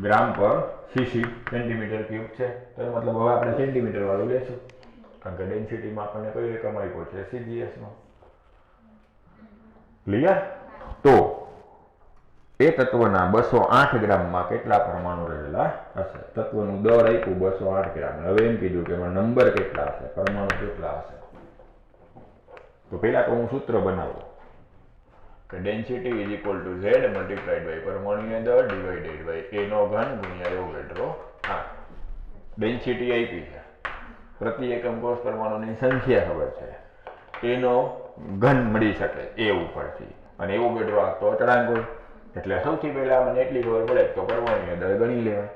ગ્રામ પર સીસી સેન્ટીમીટર ક્યુબ છે. તો મતલબ હવે આપણે સેન્ટીમીટર વાળું લેશું, કારણ કે ડેન્સિટીમાં આપણને કઈ રકમ આપ્યો છે? સીજીએસનો. ક્લિયર? તો એ તત્વના 208 ગ્રામમાં કેટલા પરમાણુ રહેલા હશે? તત્વનું દળ આપ્યું 208 ગ્રામ. હવે એમ કીધું કે એમાં નંબર કેટલા હશે, પરમાણુ કેટલા હશે? તો પહેલા તો હું સૂત્ર બનાવું કે density is equal to z multiplied by પરમાણુય દર ડિવાઇડેડ બાય એ નો ઘન ગુણ્યા એવોગાડ્રો. ડેન્સિટી આપી છે, પ્રતિ એકમ કોષ પરમાણુની સંખ્યા ખબર છે, એનો ઘન મળી શકે એ ઉપરથી, અને એવોગાડ્રો આપતો અચળાંક હોય. એટલે સૌથી પહેલા મને એટલી ખબર પડે તો પરમાણુય દર ગણી લેવાય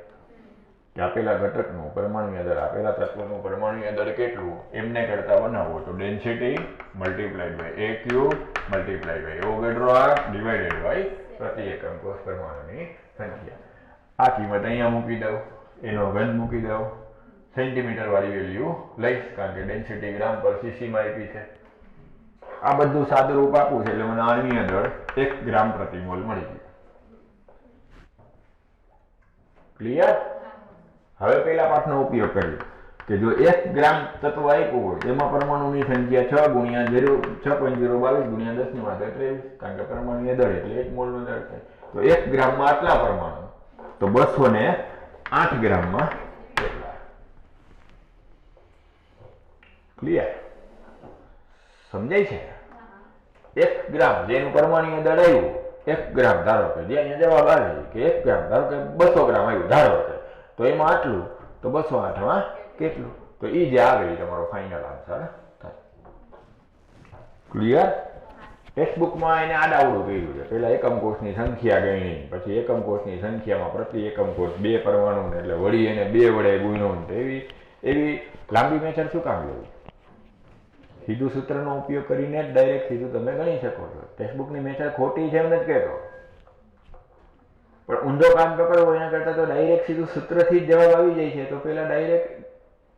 કે આપેલા ઘટકનું પરમાણુય દર, આપેલા તત્વનું પરમાણુય દર કેટલું એમને કરતા બનાવવો તો density multiplied by a cube multiplied by Avogadro divided by પ્રતિ એકમ કોષ પરમાણુની સંખ્યા. આ કિંમત અહીંયા મૂકી દઉં, એનો ઘન મૂકી દઉં, સેન્ટીમીટર વાળી વેલ્યુ લઈશ કારણ કે ડેન્સિટી ગ્રામ પર સીસીમાં આપી છે. આ બધું સાદુરૂપ આપવું છે એટલે મને અણુય દર 1 ગ્રામ પ્રતિ મોલ મળી ગયું. ક્લિયર? હવે પેલા પાઠનો ઉપયોગ કરીએ કે જો 1 ગ્રામ તત્વ આપ્યું હોય તેમાં પરમાણુની સંખ્યા 6 ગુણ્યા 6.022 ગુણ્યા 10⁻23, કારણ કે પરમાણુય દર એટલે 1 મોલનો દર થાય. તો 1 ગ્રામમાં આટલા પરમાણુ, તો 208 ગ્રામમાં કેટલા? ક્લિયર? સમજાય છે? 1 ગ્રામ જેનું પરમાણુય દળ આવ્યું 1 ગ્રામ, ધારો કે જે અહીંયા જવાબ આવે કે 1 ગ્રામ, ધારો કે 200 ગ્રામ આવ્યું ધારો કે, તો એમાં આટલું, તો 208માં કેટલું? તો એ જે આવે એ તમારો ફાઇનલ આન્સર થાય. ક્લિયર? ટેક્સ્ટબુકમાં એને આડાવડું કર્યું છે. પહેલા એકમ કોષની સંખ્યા ગણી, પછી એકમ કોષની સંખ્યામાં પ્રતિ એકમ કોષ 2 પરમાણુ, એટલે વળી એને 2 વડે ગુણ્યો. એવી લાંબી મેથડ શું કામ લેવી? સીધું સૂત્રનો ઉપયોગ કરીને જ ડાયરેક્ટ સીધું તમે ગણી શકો છો. ટેક્સ્ટબુકની મેથડ ખોટી છે એમ જ કહેતો, પણ ઊંધો કામ પકડવો એના કરતા તો ડાયરેક્ટ સીધું સૂત્રથી જ જવાબ આવી જાય છે. તો પેલા ડાયરેક્ટ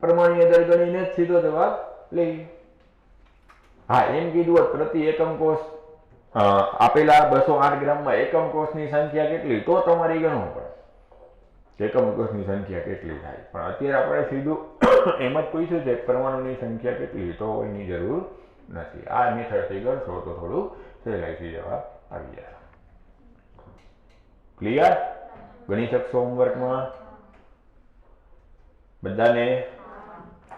પરમાણુય દર ગણીને જ સીધો જવાબ લઈ. હા, એમ કીધું હોત પ્રતિ એકમ કોષ આપેલા 208 ગ્રામમાં એકમ કોષની સંખ્યા કેટલી, તો તમારે ગણવું પડે એકમ કોષની સંખ્યા કેટલી થાય. પણ અત્યારે આપણે સીધું એમ જ પૂછ્યું છે પરમાણુની સંખ્યા કેટલી, તો એની જરૂર નથી. આ મેથડથી ગણશો તો થોડું સહેલાઈથી જવાબ આવી જશે. ક્લિયર? ગણી શકશો હોમવર્કમાં બધાને?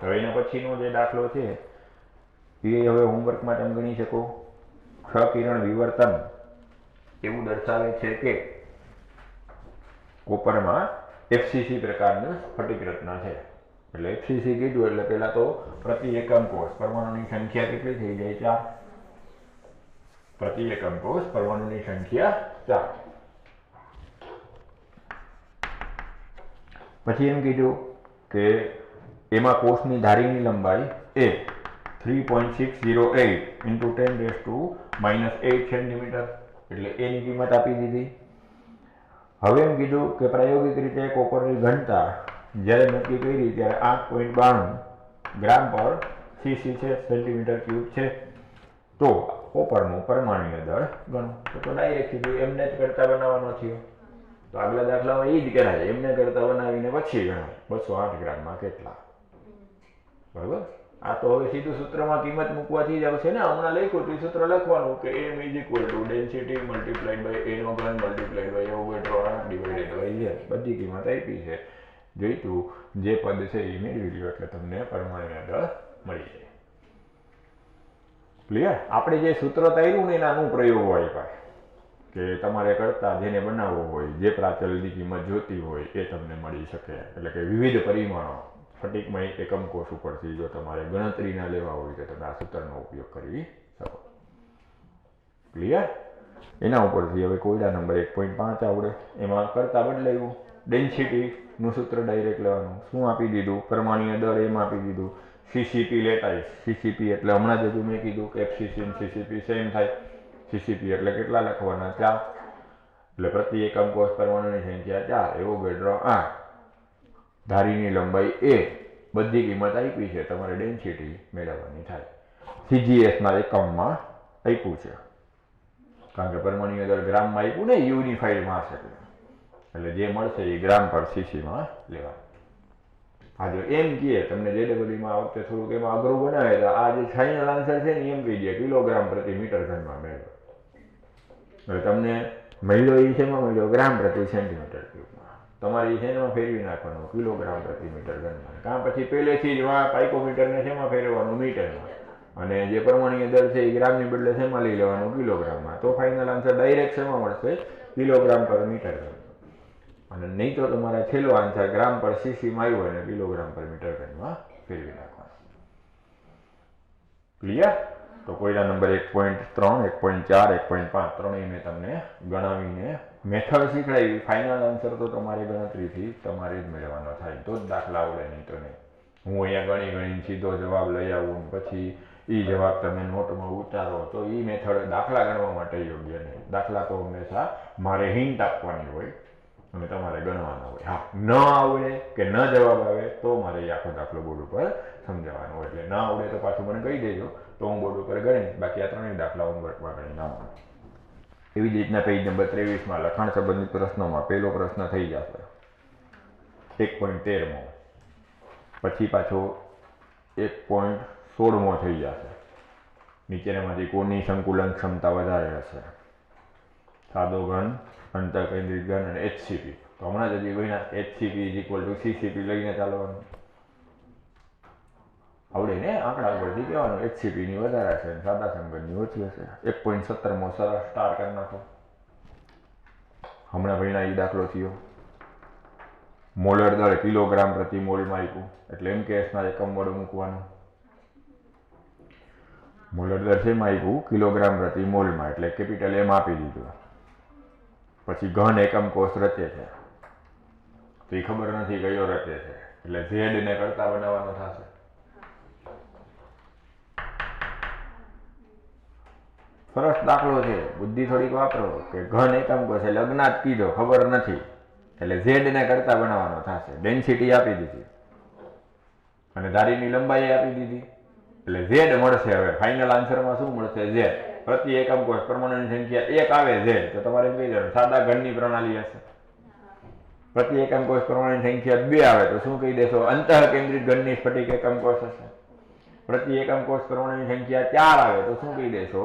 હવે એના પછીનો જે દાખલો છે એ હવે હોમવર્કમાં તમે ગણી શકો. ક્ષ-કિરણ વિવર્તન એવું દર્શાવે છે કે કોપરમાં એફસીસી પ્રકારનું સ્ફટિક રચના છે. એટલે એફસીસી કીધું એટલે પેલા તો પ્રતિ એકમ કોષ પરમાણુની સંખ્યા કેટલી થઈ જાય? 4. પ્રતિ એકમ કોષ પરમાણુની સંખ્યા 4. પછી એમ કીધું કે એમાં કોષની ધારીની લંબાઈ એ 3.608 × 10⁻⁸ સેન્ટીમીટર એટલે એની કિંમત આપી દીધી. હવે એમ કીધું કે પ્રાયોગિક રીતે કોપરની ઘનતા જ્યારે નક્કી કરી ત્યારે 8.92 ગ્રામ પર સીસી છે, સેન્ટીમીટર ક્યુબ છે. તો કોપરનું પરમાણ્વીય દળ ગણો. તો ડાયરેક્ટ સીધું એમને જ કરતા બનાવવાનો થયો. તો આગલા દાખલામાં એ જ કરાય, એમને કરતા બનાવીને પછી ગણાય 208 ગ્રામમાં કેટલા. બરાબર? આ તો હવે સીધું સૂત્રમાં કિંમત મૂકવાથી જ આવશે ને. હમણાં લખ્યું તો સૂત્ર લખવાનું કે m = ડેન્સિટી × a² × એવોગાડ્રો / બધી કિંમત આપી છે. જોઈતું જે પદ છે એ મેળવી લ્યો એટલે તમને પરમાણ્વીય દળ મળી જાય. ક્લિયર? આપણે જે સૂત્ર તાર્યું ને એના અનુપ્રયોગો આપ્યા કે તમારે કરતા જેને બનાવવો હોય, જે પ્રાચલની કિંમત જોતી હોય એ તમને મળી શકે. એટલે કે વિવિધ પરિમાણો સ્ફટિકમાં એકમ કોષ ઉપરથી જો તમારે ગણતરીના લેવા હોય તો તમે આ સૂત્રનો ઉપયોગ કરી શકો. ક્લિયર? એના ઉપરથી હવે કોયડા નંબર 1.5 આવડે. એમાં કરતા બદલાયું. ડેન્સિટીનું સૂત્ર ડાયરેક્ટ લેવાનું. શું આપી દીધું? પરમાણ્વીય દળ એમ આપી દીધું. સીસીપી લેતા સીસીપી એટલે હમણાં જ મેં કીધું કે એફસીસી અને સીસીપી સેમ થાય. સીસીપી એટલે કેટલા લખવાના? 4. એટલે પ્રતિ એકમ કોષ પરમાણુની સંખ્યા 4, એવોગાડ્રો 8, ધારીની લંબાઈ a, બધી કિંમત આપી છે. તમારે ડેન્સિટી મેળવવાની થાય. સીજીએસના એકમમાં આપ્યું છે કારણ કે પરમાણ્વીય દળ ગ્રામમાં આપ્યું ને, યુનિફાઈડ માસ એટલે જે મળશે એ ગ્રામ પર સીસીમાં લેવા. આ જો એમ કહે તમને જેડબલયુમાં આ વખતે થોડુંક એમાં અઘરું બનાવે તો આ જે ફાઇનલ આન્સર છે ને એમ કહી દે કિલોગ્રામ પ્રતિ મીટર ઘનમાં મેળવો. એટલે તમને મળ્યો એ શેમાં મળ્યો? ગ્રામ પ્રતિ સેન્ટીમીટર ક્યુબમાં. તમારે એ શેમાં ફેરવી નાખવાનું? કિલોગ્રામ પ્રતિ મીટર ઘનમાં. કાં પછી પહેલેથી જ પાઇકોમીટરને શેમાં ફેરવવાનું? મીટરમાં. અને જે પરમાણ્વીય દળ છે એ ગ્રામની બદલે શેમાં લઈ લેવાનું? કિલોગ્રામમાં. તો ફાઇનલ આન્સર ડાયરેક્ટ શેમાં મળશે? કિલોગ્રામ પર મીટર ઘન. અને નહીં તો તમારા છેલ્લો આન્સર ગ્રામ પર સીસીમાં આવ્યો અને કિલોગ્રામ પર મીટર ઘનમાં ફેરવી નાખવાનો. ક્લિયર? તો કોયડા નંબર 1.3, 1.4, 1.5 ત્રણેય મેં તમને ગણાવીને મેથડ શીખડાવી. ફાઇનલ આન્સર તો તમારી ગણતરીથી તમારે જ મેળવવાનો થાય. તો જ દાખલા આવડે, નહીં તો નહીં. હું અહીંયા ગણીને સીધો જવાબ લઈ આવું પછી એ જવાબ તમે નોટમાં ઉતારો તો એ મેથડ દાખલા ગણવા માટે યોગ્ય નહીં. દાખલા તો હંમેશા મારે હિન્ટ આપવાની હોય અને તમારે ગણવાના હોય. હા, ન આવડે કે ન જવાબ આવે તો મારે એ આખો દાખલો બોર્ડ ઉપર સમજાવવાનો હોય. એટલે ન આવડે તો પાછું મને કહી દેજો તો હું બોર્ડ ઉપર ગણીશ. બાકી આ ત્રણેય દાખલા હોમવર્કમાં ગણી નાખું. એવી જ રીતના પેજ નંબર 23માં લખાણ સંબંધિત પ્રશ્નોમાં પહેલો પ્રશ્ન થઈ જશે 1.13માં. પછી પાછો 1.16માં થઈ જશે. નીચેનામાંથી કોની સંકુલન ક્ષમતા વધારે હશે? સાદો ઘન, અંતઃકેન્દ્રિત ઘન અને એચસીપી. તો હમણાં જ હજી ગણ્યા એચસીપી = સીસીપી લઈને ચાલવાનું. આવડે ને? આંકડા ઉપરથી કહેવાનું એચસીપીની વધારે છે અને સાદા સંઘનની ઓછી હશે. 1.17માં સરસ સ્ટાર કરી નાખો. હમણાં ભણ્યા એ દાખલો થયો. મોલર દળ કિલોગ્રામ પ્રતિ મોલમાં આપ્યું એટલે MKS ના એકમ વડે મૂકવાનું. મોલર દળ શેમાં આપ્યું? કિલોગ્રામ પ્રતિ મોલમાં એટલે કેપિટલ M આપી દીધું. પછી ઘન એકમ કોષ રચે છે તો એ ખબર નથી કયો રચે છે એટલે Z ને કરતા બનાવવાનો થશે. સરસ દાખલો છે, બુદ્ધિ થોડીક વાપરો કે ઘન એકમ કોષ એટલે અજ્ઞાત કીધો, ખબર નથી એટલે Z ને કરતા બનાવવાનો થશે. ડેન્સિટી આપી દીધી અને ધારીની લંબાઈ આપી દીધી એટલે Z મળશે. હવે ફાઇનલ આન્સરમાં શું મળશે? Z. પ્રતિ એકમ કોષ પરમાણુની સંખ્યા 1 આવે Z તો તમારે એમ કહી દેવાનું સાદા ઘનની પ્રણાલી હશે. પ્રતિ એકમ કોષ પરમાણુની સંખ્યા 2 આવે તો શું કહી દેશો? અંતઃકેન્દ્રિત ઘનની સ્ફટિક એકમ કોષ હશે. પ્રતિ એકમ કોષ પરમાણુની સંખ્યા 4 આવે તો શું કહી દેશો?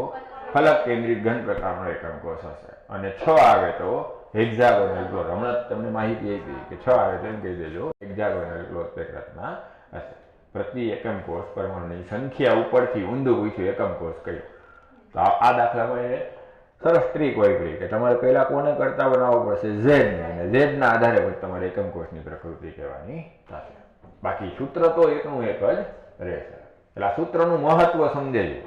ફલક કેન્દ્રિત ઘન પ્રકારનો એકમ કોષ હશે. અને 6 આવે તો હેક્ઝાગોનલ ક્લોઝ. હમણાં તમને માહિતી આપી કે 6 આવે તો એમ કહી દેજો હેક્ઝાગોનલ ક્લોઝ રચના હશે. પ્રતિ એકમ કોષ પરમાણુની સંખ્યા ઉપરથી ઊંધું પૂછ્યું એકમ કોષ કયો. તો આ દાખલામાં એને સરસ ટ્રીક વાપરી કે તમારે પહેલા કોને કરતા બનાવવો પડશે ઝેડ ને, અને ઝેડ ના આધારે પછી તમારે એકમ કોષની પ્રકૃતિ કહેવાની થશે. બાકી સૂત્ર તો એકનું એક જ રહેશે. એટલે આ સૂત્રનું મહત્વ સમજાય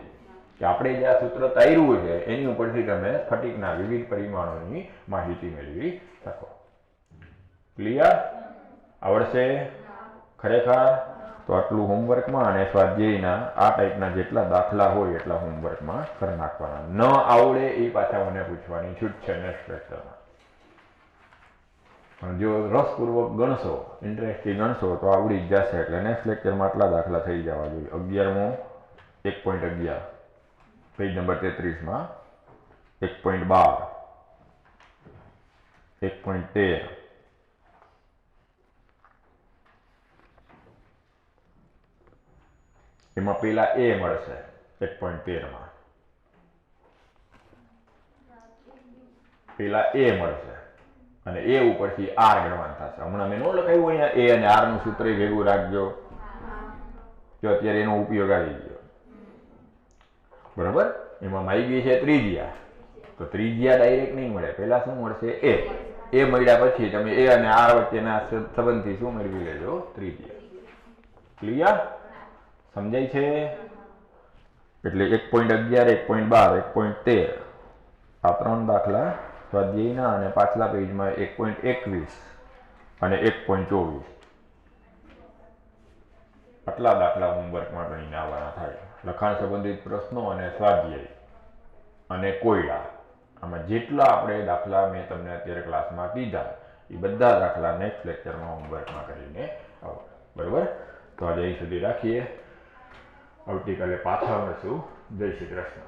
કે આપણે જે આ સૂત્ર તાર્યું છે એની ઉપરથી તમે સ્ફટિકના વિવિધ પરિમાણોની માહિતી મેળવી શકો. ક્લિયર? આવડશે ખરેખર? તો આટલું હોમવર્કમાં અને સ્વાધ્યાયના આ ટાઈપના જેટલા દાખલા હોય એટલા હોમવર્કમાં કરી નાખવાના. ન આવડે એ પાછા મને પૂછવાની છૂટ છે નેક્સ્ટ લેક્ચરમાં. પણ જો રસપૂર્વક ગણશો, ઇન્ટરેસ્ટથી ગણશો તો આવડી જ જશે. એટલે નેક્સ્ટ લેક્ચરમાં આટલા દાખલા થઈ જવા જોઈએ. 11મો 1.11 પેજ નંબર 33માં 1.12 1.13 એમાં પેલા એ મળશે 1.13માં પેલા એ મળશે અને એ ઉપરથી આર ગણવાનું થશે. હમણાં મેં ન લખાયું અહીંયા એ અને આર નું સૂત્ર ભેગું રાખજો. જો અત્યારે એનો ઉપયોગ આવી ગયો બરાબર. એમાં માઈ ગઈ છે ત્રિજ્યા, તો ત્રિજ્યા ડાયરેક્ટ નહીં મળે. પેલા શું મળશે એ મળ્યા પછી તમે એ અને આર વચ્ચેના સંબંધથી શું મેળવી લેજો ત્રિજ્યા. ક્લિયર? સમજાય છે? એટલે 1.11 1.12 1.13 આ 3 દાખલા સ્વાધ્યાયના અને પાછલા પેજમાં 1.21 અને 1.24 આટલા દાખલા હોમવર્કમાં ગણીને આવવાના થાય. લખાણ સંબંધિત પ્રશ્નો અને સ્વાધ્યાય અને કોયડા, આમાં જેટલા આપણે દાખલા મેં તમને અત્યારે ક્લાસમાં કીધા એ બધા દાખલા નેક્સ્ટ લેક્ચરમાં હોમવર્કમાં કરીને આવો. બરાબર? તો આજે અહીં સુધી રાખીએ. આવતીકાલે પાછા મળશું. જય શ્રી કૃષ્ણ.